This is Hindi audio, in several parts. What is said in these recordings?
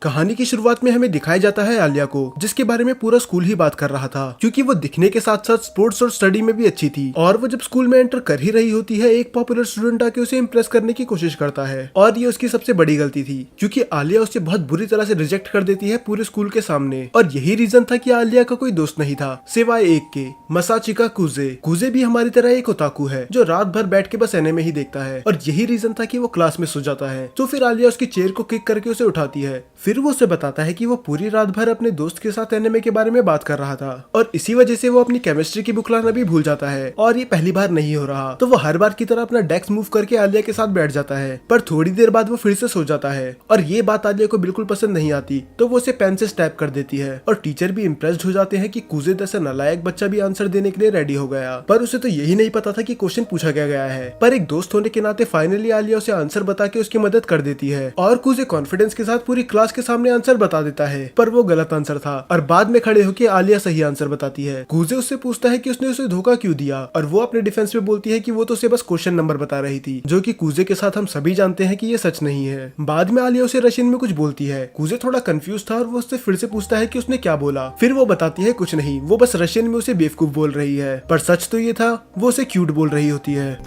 कहानी की शुरुआत में हमें दिखाया जाता है आलिया को, जिसके बारे में पूरा स्कूल ही बात कर रहा था, क्योंकि वो दिखने के साथ साथ स्पोर्ट्स और स्टडी में भी अच्छी थी। और वो जब स्कूल में एंटर कर ही रही होती है, एक पॉपुलर स्टूडेंट आके उसे इम्प्रेस करने की कोशिश करता है, और ये उसकी सबसे बड़ी गलती थी, क्योंकि आलिया उसे बहुत बुरी तरह से रिजेक्ट कर देती है पूरे स्कूल के सामने। और यही रीजन था कि आलिया का कोई दोस्त नहीं था सिवाय एक के, मसाचिका कुजे। कुजे भी हमारी तरह एक ओताकू है जो रात भर बैठ के बस एनिमे ही देखता है, और यही रीजन था कि वो क्लास में सो जाता है। तो फिर आलिया उसकी चेयर को किक करके उसे उठाती है, फिर वो उसे बताता है कि वो पूरी रात भर अपने दोस्त के साथ एनिमे के बारे में बात कर रहा था, और इसी वजह से वो अपनी केमिस्ट्री की बुक लाना भी भूल जाता है। और ये पहली बार नहीं हो रहा, तो वो हर बार की तरह अपना डेस्क मूव करके आलिया के साथ बैठ जाता है, पर थोड़ी देर बाद वो फिर से सो जाता है। और ये बात आलिया को बिल्कुल पसंद नहीं आती, तो वो उसे पेन से स्टैब कर देती है। और टीचर भी इम्प्रेस्ड हो जाते हैं कि कुजे जैसा नालायक बच्चा भी आंसर देने के लिए रेडी हो गया, पर उसे तो यही नहीं पता था कि क्वेश्चन पूछा क्या गया है। पर एक दोस्त होने के नाते फाइनली आलिया उसे आंसर बता के उसकी मदद कर देती है, और कुजे कॉन्फिडेंस के साथ पूरी क्लास के सामने आंसर बता देता है, पर वो गलत आंसर था। और बाद में खड़े होकर आलिया सही आंसर बताती है। कुजे उससे पूछता है कि उसने उसे धोखा क्यों दिया, और वो अपने डिफेंस में बोलती है कि वो तो उसे बस क्वेश्चन नंबर बता रही थी, जो कि कुजे के साथ हम सभी जानते हैं कि ये सच नहीं है। बाद में आलिया उसे रशियन में कुछ बोलती है। कुजे थोड़ा कंफ्यूज था, और वो उससे फिर से पूछता है कि उसने क्या बोला। फिर वो बताती है कुछ नहीं, वो बस रशियन में उसे बेवकूफ बोल रही है, पर सच तो ये था वो उसे क्यूट बोल रही होती है।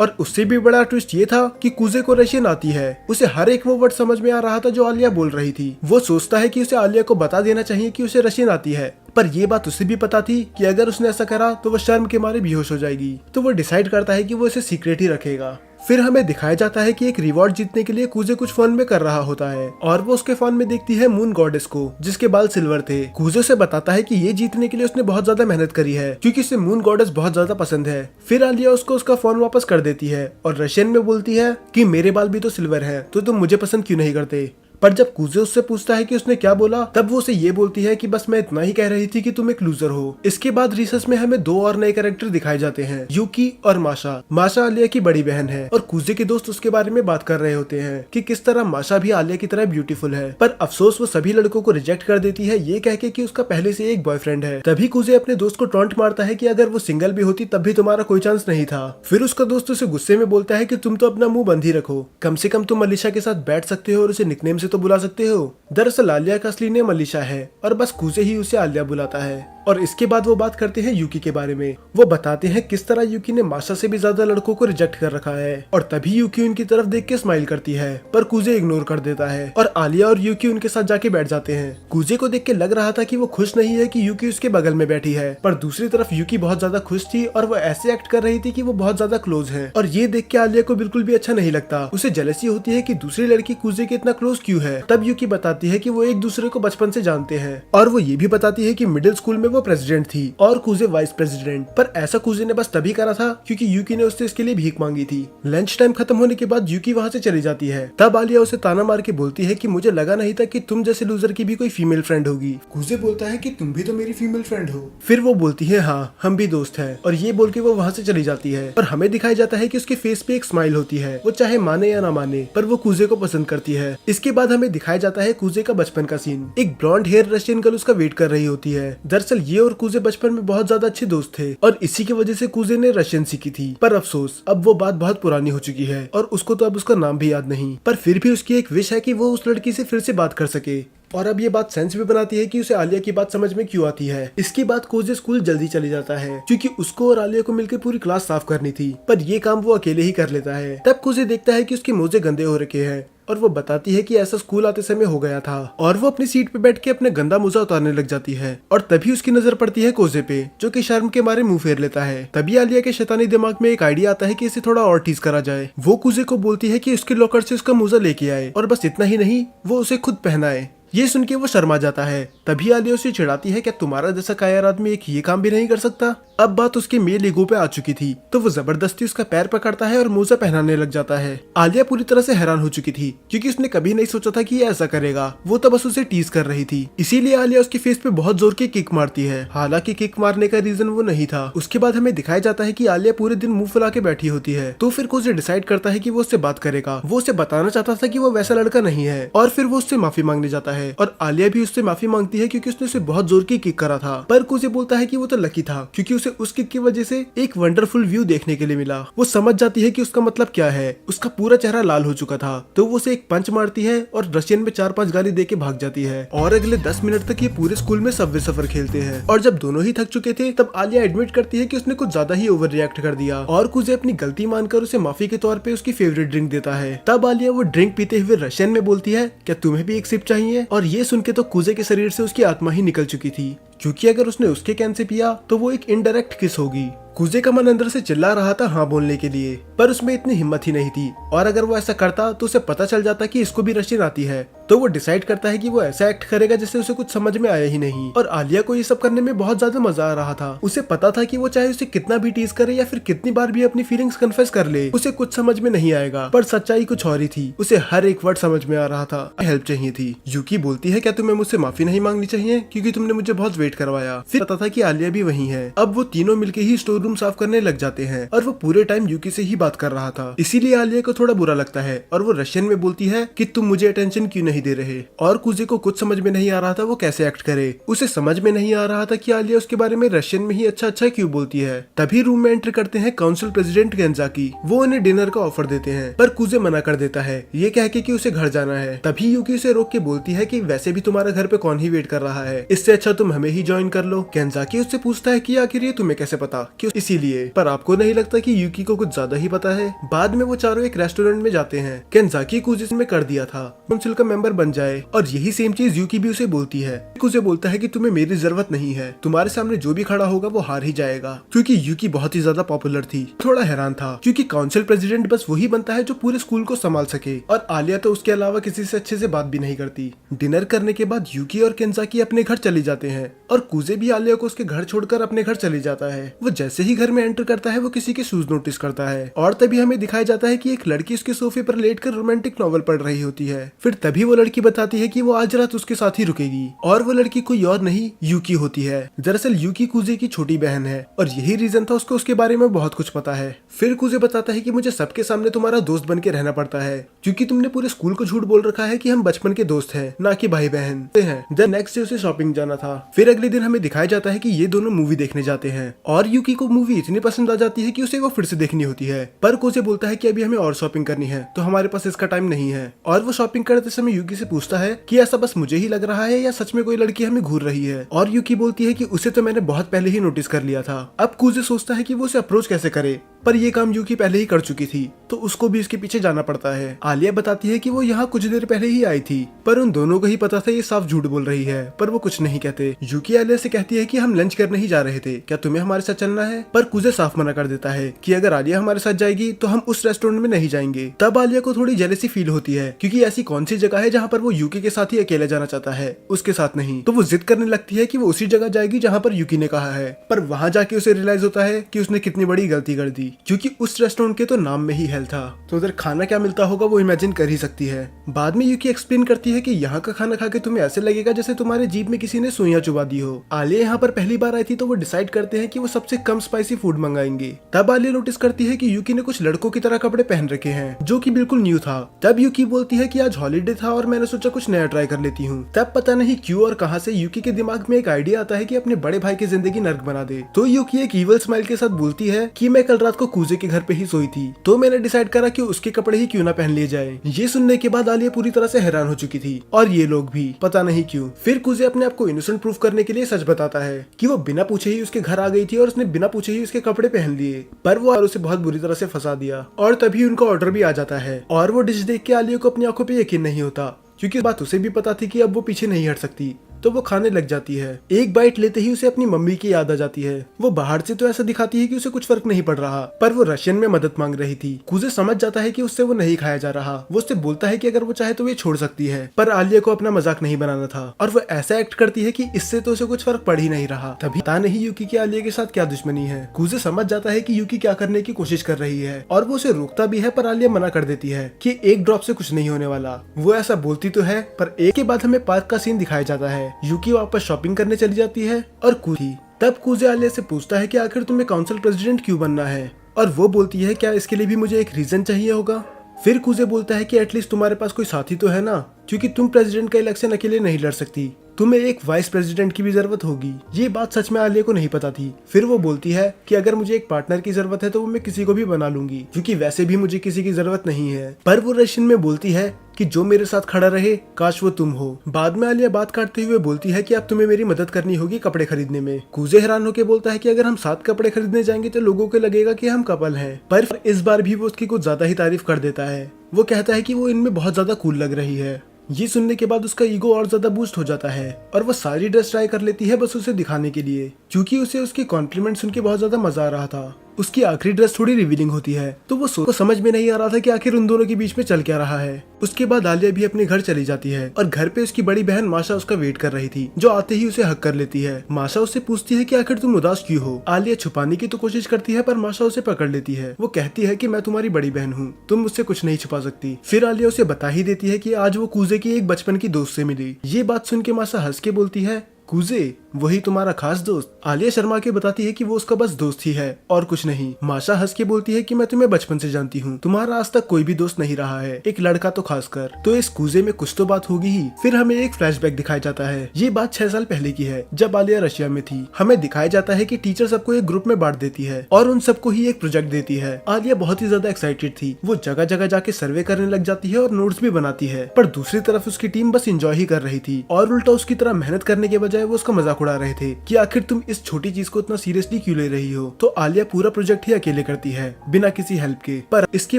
और उससे भी बड़ा ट्विस्ट ये था कि कुजे को रशियन आती है। उसे हर एक वो वर्ड समझ में आ रहा था जो आलिया बोल रही थी। वो सोचता है कि उसे आलिया को बता देना चाहिए कि उसे रशियन आती है, पर ये बात उसे भी पता थी कि अगर उसने ऐसा करा तो वो शर्म के मारे बेहोश हो जाएगी। तो वो डिसाइड करता है कि वो इसे सीक्रेट ही रखेगा। फिर हमें दिखाया जाता है कि एक रिवॉर्ड जीतने के लिए कुजे कुछ फोन में कर रहा होता है, और वो उसके फोन में देखती है मून गॉडेस को, जिसके बाल सिल्वर थे। कुजे से बताता है कि ये जीतने के लिए उसने बहुत ज्यादा मेहनत करी है, क्योंकि उसे मून गॉडेस बहुत ज्यादा पसंद है। फिर आलिया उसको उसका फोन वापस कर देती है, और रशियन में बोलती है कि मेरे बाल भी तो सिल्वर है, तो तुम मुझे पसंद क्यों नहीं करते। पर जब कुजे उससे पूछता है कि उसने क्या बोला, तब वो उसे ये बोलती है कि बस मैं इतना ही कह रही थी कि तुम एक लूजर हो। इसके बाद रिसर्च में हमें दो और नए कैरेक्टर दिखाए जाते हैं, यूकी और माशा। माशा आलिया की बड़ी बहन है, और कुजे के दोस्त उसके बारे में बात कर रहे होते हैं कि किस तरह माशा भी आलिया की तरह ब्यूटीफुल है। पर अफसोस वो सभी लड़कों को रिजेक्ट कर देती है, ये कह के कि उसका पहले से एक बॉयफ्रेंड है। तभी कुजे अपने दोस्त को टॉन्ट मारता है कि अगर वो सिंगल भी होती तब भी तुम्हारा कोई चांस नहीं था। फिर उसका दोस्त उसे गुस्से में बोलता है कि तुम तो अपना मुंह बंद ही रखो, कम से कम तुम अलीशा के साथ बैठ सकते हो और उसे निकनेम से तो बुला सकते हो। दरअसल आलिया का असली नेम अलीशा है, और बस कुजे ही उसे आलिया बुलाता है। और इसके बाद वो बात करते हैं यूकी के बारे में। वो बताते हैं किस तरह यूकी ने माशा से भी ज्यादा लड़कों को रिजेक्ट कर रखा है, और तभी यूकी उनकी तरफ देख के स्माइल करती है, पर कुजे इग्नोर कर देता है, और आलिया और यूकी उनके साथ जाके बैठ जाते हैं। कुजे को देख के लग रहा था कि वो खुश नहीं है कि यूकी उसके बगल में बैठी है, पर दूसरी तरफ यूकी बहुत ज्यादा खुश थी, और वो ऐसे एक्ट कर रही थी कि वो बहुत ज्यादा क्लोज है। और ये देख के आलिया को बिल्कुल भी अच्छा नहीं लगता। उसे जेलसी होती है कि दूसरी लड़की कुजे के इतना क्लोज क्यों है। तब यूकी बताती है कि वो एक दूसरे को बचपन से जानते हैं, और वो ये भी बताती है कि मिडिल स्कूल में वो प्रेसिडेंट थी और कुजे वाइस प्रेसिडेंट। पर ऐसा कुजे ने बस तभी करा था क्योंकि यूकी ने उससे इसके लिए भीख मांगी थी। लंच टाइम खत्म होने के बाद यूकी वहाँ से चली जाती है। तब आलिया उसे ताना मार के बोलती है कि मुझे लगा नहीं था कि तुम जैसे लूजर की भी कोई फीमेल फ्रेंड होगी। कुजे बोलता है कि तुम भी तो मेरी फीमेल फ्रेंड हो। फिर वो बोलती है हाँ, हम भी दोस्त हैं, और ये बोल के वो वहाँ से चली जाती है। पर हमें दिखाया जाता है कि उसके फेस पे एक स्माइल होती है, वो चाहे माने या ना माने, पर वो कुजे को पसंद करती है। इसके बाद हमें दिखाया जाता है कुजे का बचपन का सीन। एक ब्लॉन्ड हेयर रशियन गर्ल उसका वेट कर रही होती है। दरअसल ये और कुजे बचपन में बहुत ज्यादा अच्छे दोस्त थे, और इसी की वजह से कुजे ने रशियन सीखी थी। पर अफसोस अब वो बात बहुत पुरानी हो चुकी है, और उसको तो अब उसका नाम भी याद नहीं। पर फिर भी उसकी एक विश है कि वो उस लड़की से फिर से बात कर सके। और अब ये बात सेंस भी बनाती है कि उसे आलिया की बात समझ में क्यों आती है। इसके बाद कुजे स्कूल जल्दी चली जाता है, क्योंकि उसको और आलिया को मिलकर पूरी क्लास साफ करनी थी, पर ये काम वो अकेले ही कर लेता है। तब कुजे देखता है कि उसके मोजे गंदे हो रखे हैं, और वो बताती है कि ऐसा स्कूल आते समय हो गया था, और वो अपनी सीट पे बैठ के अपने गंदा मोजा उतारने लग जाती है। और तभी उसकी नजर पड़ती है कुजे पे, जो कि शर्म के मारे मुंह फेर लेता है। तभी आलिया के शैतानी दिमाग में एक आइडिया आता है कि इसे थोड़ा और टीज करा जाए। वो कुजे को बोलती है कि उसके लॉकर से उसका मोजा लेके आए, और बस इतना ही नहीं, वो उसे खुद पहनाए। ये सुन के वो शर्मा जाता है। तभी आलिया उसे चिढ़ाती है, क्या तुम्हारा जैसा कायर आदमी एक ये काम भी नहीं कर सकता। अब बात उसके मेल ईगो पे आ चुकी थी, तो वो जबरदस्ती उसका पैर पकड़ता है और मोजा पहनाने लग जाता है। आलिया पूरी तरह से हैरान हो चुकी थी, क्योंकि उसने कभी नहीं सोचा था कि ये ऐसा करेगा। वो तो बस उसे टीज कर रही थी, इसीलिए आलिया उसके फेस पे बहुत जोर की किक मारती है। हालांकि किक मारने का रीजन वो नहीं था। उसके बाद हमें दिखाया जाता है कि आलिया पूरे दिन मुंह फुला के बैठी होती है। तो फिर कुजे डिसाइड करता है कि वो उससे बात करेगा। वो उसे बताना चाहता था कि वो वैसा लड़का नहीं है, और फिर वो उससे माफी मांगने जाता है और आलिया भी उससे माफी मांगती है क्योंकि उसने उसे बहुत जोर की किक करा था। पर कुजे बोलता है कि वो तो लकी था क्योंकि उसे उस किक की वजह से एक वंडरफुल व्यू देखने के लिए मिला। वो समझ जाती है कि उसका मतलब क्या है। उसका पूरा चेहरा लाल हो चुका था तो वो उसे एक पंच मारती है और रशियन में 4-5 गाली देके भाग जाती है। और अगले 10 मिनट तक ये पूरे स्कूल में सबवे सफर खेलते हैं और जब दोनों ही थक चुके थे तब आलिया एडमिट करती है कि उसने कुछ ज्यादा ही ओवर रिएक्ट कर दिया और कुजे अपनी गलती मानकर उसे माफी के तौर पे उसकी फेवरेट ड्रिंक देता है। तब आलिया वो ड्रिंक पीते हुए रशियन में बोलती है, क्या तुम्हें भी एक सिप चाहिए? और ये सुन के तो कुजे के शरीर से उसकी आत्मा ही निकल चुकी थी क्योंकि अगर उसने उसके कैन से पिया तो वो एक इनडायरेक्ट किस होगी। कुजे का मन अंदर से चिल्ला रहा था हाँ बोलने के लिए, पर उसमें इतनी हिम्मत ही नहीं थी और अगर वो ऐसा करता तो उसे पता चल जाता कि इसको भी रशियन आती है। तो वो डिसाइड करता है कि वो ऐसा एक्ट करेगा जैसे उसे कुछ समझ में आया ही नहीं। और आलिया को ये सब करने में बहुत ज्यादा मजा आ रहा था। उसे पता था कि वो चाहे उसे कितना भी टीज करे या फिर कितनी बार भी अपनी फीलिंग्स कन्फेस कर ले उसे कुछ समझ में नहीं आएगा, पर सच्चाई कुछ और ही थी। उसे हर एक वर्ड समझ में आ रहा था। हेल्प चाहिए थी। यूकी बोलती है क्या तुम्हें मुझसे माफी नहीं मांगनी चाहिए क्योंकि तुमने मुझे बहुत वेट करवाया। फिर पता था कि आलिया भी वही है। अब वो तीनों मिलके ही स्टोर रूम साफ करने लग जाते हैं और वो पूरे टाइम यूकी से ही बात कर रहा था, इसीलिए आलिया को थोड़ा बुरा लगता है और वो रशियन में बोलती है कि तुम मुझे अटेंशन क्यों नहीं दे रहे। और कुजे को कुछ समझ में नहीं आ रहा था वो कैसे एक्ट करे। उसे समझ में नहीं आ रहा था कि आलिया उसके बारे में रशियन में ही अच्छा अच्छा क्यों बोलती है। तभी रूम में एंटर करते हैं काउंसिल प्रेसिडेंट गेंजाकी। वो उन्हें डिनर का ऑफर देते हैं पर कुजे मना कर देता है ये कह के कि उसे घर जाना है। तभी यूकी उसे रोक के बोलती है कि वैसे भी तुम्हारा घर पे कौन ही वेट कर रहा है, इससे अच्छा तुम हमें ही ज्वाइन कर लो। गेंजाकी उससे पूछता है कि आखिर ये तुम्हें कैसे पता कि इसीलिए, पर आपको नहीं लगता कि यूकी को कुछ ज्यादा ही पता है। बाद में वो चारों एक रेस्टोरेंट में जाते हैं। गेंजाकी कुजे में कर दिया था काउंसिल का मेंबर बन जाए और यही सेम चीज यूकी भी उसे बोलती है। उसे बोलता है कि तुम्हें मेरी जरूरत नहीं है, तुम्हारे सामने जो भी खड़ा होगा वो हार ही जाएगा क्योंकि यूकी बहुत ही ज्यादा पॉपुलर थी। थोड़ा हैरान था क्योंकि काउंसिल प्रेसिडेंट बस वही बनता है जो पूरे स्कूल को संभाल सके और आलिया तो उसके अलावा किसी से अच्छे से बात भी नहीं करती। डिनर करने के बाद यूकी और गेंजाकी अपने घर चली जाते हैं और कुजे भी आलिया को उसके घर छोड़कर अपने घर चले जाता है। वो जैसे ही घर में एंटर करता है वो किसी के शूज नोटिस करता है और तभी हमें दिखाया जाता है कि एक लड़की उसके सोफे पर लेटकर रोमांटिक नॉवल पढ़ रही होती है। फिर तभी वो लड़की बताती है कि वो आज रात उसके साथ ही रुकेगी और वो लड़की कोई और नहीं यूकी होती है। दरअसल यूकी कुजे की छोटी बहन है और यही रीजन था उसको उसके बारे में बहुत कुछ पता है। फिर कुजे बताता है कि मुझे सबके सामने तुम्हारा दोस्त बन के रहना पड़ता है क्योंकि तुमने पूरे स्कूल को झूठ बोल रखा है कि हम बचपन के दोस्त हैं ना कि भाई बहन हैं। देन नेक्स्ट डे उसे शॉपिंग जाना था। फिर अगले दिन हमें दिखाया जाता है कि ये दोनों मूवी देखने जाते हैं और यूकी को मूवी इतनी पसंद आ जाती है कि उसे वो फिर से देखनी होती है। पर कुजे बोलता है कि अभी हमें और शॉपिंग करनी है तो हमारे पास इसका टाइम नहीं है। और वो शॉपिंग करते समय यूकी से पूछता है कि ऐसा बस मुझे ही लग रहा है या सच में कोई लड़की हमें घूर रही है। और यूकी बोलती है कि उसे तो मैंने बहुत पहले ही नोटिस कर लिया था। अब कुजे सोचता है कि वो उसे अप्रोच कैसे करे, पर ये काम यूकी पहले ही कर चुकी थी तो उसको भी इसके पीछे जाना पड़ता है। आलिया बताती है कि वो यहाँ कुछ देर पहले ही आई थी पर उन दोनों को ही पता था ये साफ झूठ बोल रही है, पर वो कुछ नहीं कहते। यूकी आलिया से कहती है कि हम लंच करने ही जा रहे थे, क्या तुम्हें हमारे साथ चलना है? पर कुजे साफ मना कर देता है कि अगर आलिया हमारे साथ जाएगी तो हम उस रेस्टोरेंट में नहीं जाएंगे। तब आलिया को थोड़ी जेलसी फील होती है क्योंकि ऐसी कौन सी जगह है जहाँ पर वो यूकी के साथ ही अकेले जाना चाहता है, उसके साथ नहीं। तो वो जिद करने लगती है कि वो उसी जगह जाएगी जहाँ पर यूकी ने कहा है। पर वहाँ जाके उसे रियलाइज होता है कि उसने कितनी बड़ी गलती कर दी क्योंकि उस रेस्टोरेंट के तो नाम में ही हेल था, तो उधर खाना क्या मिलता होगा वो इमेजिन कर ही सकती है। बाद में यूकी एक्सप्लेन करती है कि यहाँ का खाना खा के तुम्हें ऐसे लगेगा जैसे तुम्हारे जीभ में किसी ने सुइयां चुबा दी हो। आलिया यहाँ पर पहली बार आई थी तो वो डिसाइड करते हैं कि वो सबसे कम स्पाइसी फूड मंगाएंगे। तब आलिया नोटिस करती है कि यूकी ने कुछ लड़कों की तरह कपड़े पहन रखे हैं जो कि बिल्कुल न्यू था। तब यूकी बोलती है कि आज हॉलीडे था और मैंने सोचा कुछ नया ट्राई कर लेती हूँ। तब पता नहीं क्यों और कहां से यूकी के दिमाग में एक आइडिया आता है कि अपने बड़े भाई की जिंदगी नर्क बना दे। तो यूकी एक इवल स्माइल के साथ बोलती है कि मैं कल रात को कुजे के घर पे ही सोई थी तो मैंने डिसाइड करा कि उसके कपड़े ही क्यों ना पहन लिए जाए। ये सुनने के बाद आलिया पूरी तरह से हैरान हो चुकी थी और ये लोग भी, पता नहीं क्यों। फिर कुजे अपने आप को इनोसेंट प्रूफ करने के लिए सच बताता है कि वो बिना पूछे ही उसके घर आ गई थी और उसने बिना पूछे ही उसके कपड़े पहन लिए, पर वो उसे बहुत बुरी तरह से फंसा दिया। और तभी उनका ऑर्डर भी आ जाता है और वो डिश देख के आलिया को अपनी आंखों पे यकीन नहीं होता क्योंकि बात उसे भी पता थी कि अब वो पीछे नहीं हट सकती। तो वो खाने लग जाती है। एक बाइट लेते ही उसे अपनी मम्मी की याद आ जाती है। वो बाहर से तो ऐसा दिखाती है कि उसे कुछ फर्क नहीं पड़ रहा, पर वो रशियन में मदद मांग रही थी। कुजे समझ जाता है कि उससे वो नहीं खाया जा रहा। वो उससे बोलता है कि अगर वो चाहे तो ये छोड़ सकती है, पर आलिया को अपना मजाक नहीं बनाना था और वो ऐसा एक्ट करती है कि इससे तो उसे कुछ फर्क पड़ ही नहीं रहा। तभी पता नहीं यूकी की आलिया के साथ क्या दुश्मनी है। कुजे समझ जाता है कि यूकी क्या करने की कोशिश कर रही है और वो उसे रोकता भी है, पर आलिया मना कर देती है कि एक ड्रॉप से कुछ नहीं होने वाला। वो ऐसा बोलती तो है, पर एक के बाद हमें पार्क का सीन दिखाया जाता है। यूकी वापस शॉपिंग करने चली जाती है और कुजी तब कुजे आलिया से पूछता है कि आखिर तुम्हें काउंसिल प्रेसिडेंट क्यों बनना है, और वो बोलती है क्या इसके लिए भी मुझे एक रीजन चाहिए होगा। फिर कुजे बोलता है कि एटलीस्ट तुम्हारे पास कोई साथी तो है ना। क्योंकि तुम प्रेसिडेंट का इलेक्शन अकेले नहीं लड़ सकती, तुम्हें एक वाइस प्रेसिडेंट की भी जरूरत होगी। ये बात सच में आलिया को नहीं पता थी। फिर वो बोलती है कि अगर मुझे एक पार्टनर की जरूरत है तो वो मैं किसी को भी बना लूंगी, क्योंकि वैसे भी मुझे किसी की जरूरत नहीं है। पर वो रशियन में बोलती है कि जो मेरे साथ खड़ा रहे काश वो तुम हो। बाद में आलिया बात काटते हुए बोलती है कि अब तुम्हें मेरी मदद करनी होगी कपड़े खरीदने में। कूजे हैरान होकर बोलता है कि अगर हम साथ कपड़े खरीदने जाएंगे तो लोगों को लगेगा कि हम कपल हैं। पर इस बार भी वो उसकी कुछ ज्यादा ही तारीफ कर देता है। वो कहता है कि वो इनमें बहुत ज्यादा कूल लग रही है। ये सुनने के बाद उसका ईगो और ज्यादा बूस्ट हो जाता है और वो सारी ड्रेस ट्राई कर लेती है बस उसे दिखाने के लिए, क्योंकि उसे उसके कॉम्प्लीमेंट सुन के बहुत ज्यादा मजा आ रहा था। उसकी आखिरी ड्रेस थोड़ी रिवीलिंग होती है तो वो को समझ में नहीं आ रहा था कि आखिर उन दोनों के बीच में चल क्या रहा है। उसके बाद आलिया भी अपने घर चली जाती है और घर पे उसकी बड़ी बहन माशा उसका वेट कर रही थी, जो आते ही उसे हक कर लेती है। माशा उससे पूछती है कि आखिर तुम उदास क्यों हो। आलिया छुपाने की तो कोशिश करती है पर माशा उसे पकड़ लेती है। वो कहती है कि मैं तुम्हारी बड़ी बहन हूँ, तुम मुझसे कुछ नहीं छुपा सकती। फिर आलिया उसे बता ही देती है कि आज वो कूजे की एक बचपन की दोस्त से मिली। ये बात सुन के माशा हंस के बोलती है, कूजे वही तुम्हारा खास दोस्त। आलिया शर्मा के बताती है कि वो उसका बस दोस्त ही है और कुछ नहीं। माशा हंस के बोलती है कि मैं तुम्हें बचपन से जानती हूँ, तुम्हारा आज तक कोई भी दोस्त नहीं रहा है, एक लड़का तो खासकर। तो इस कूजे में कुछ तो बात होगी ही। फिर हमें एक फ्लैशबैक दिखाया जाता है। ये बात 6 साल पहले की है, जब आलिया रशिया में थी। हमें दिखाया जाता है कि टीचर सबको एक ग्रुप में बांट देती है और उन सबको ही एक प्रोजेक्ट देती है। आलिया बहुत ही ज्यादा एक्साइटेड थी। वो जगह जगह जाके सर्वे करने लग जाती है और नोट्स भी बनाती है। पर दूसरी तरफ उसकी टीम बस एंजॉय ही कर रही थी और उल्टा उसकी तरह मेहनत करने के बजाय वो उसका मजाक उड़ा रहे थे कि आखिर तुम इस छोटी चीज को इतना सीरियसली क्यों ले रही हो। तो आलिया पूरा प्रोजेक्ट ही अकेले करती है बिना किसी हेल्प के। पर इसके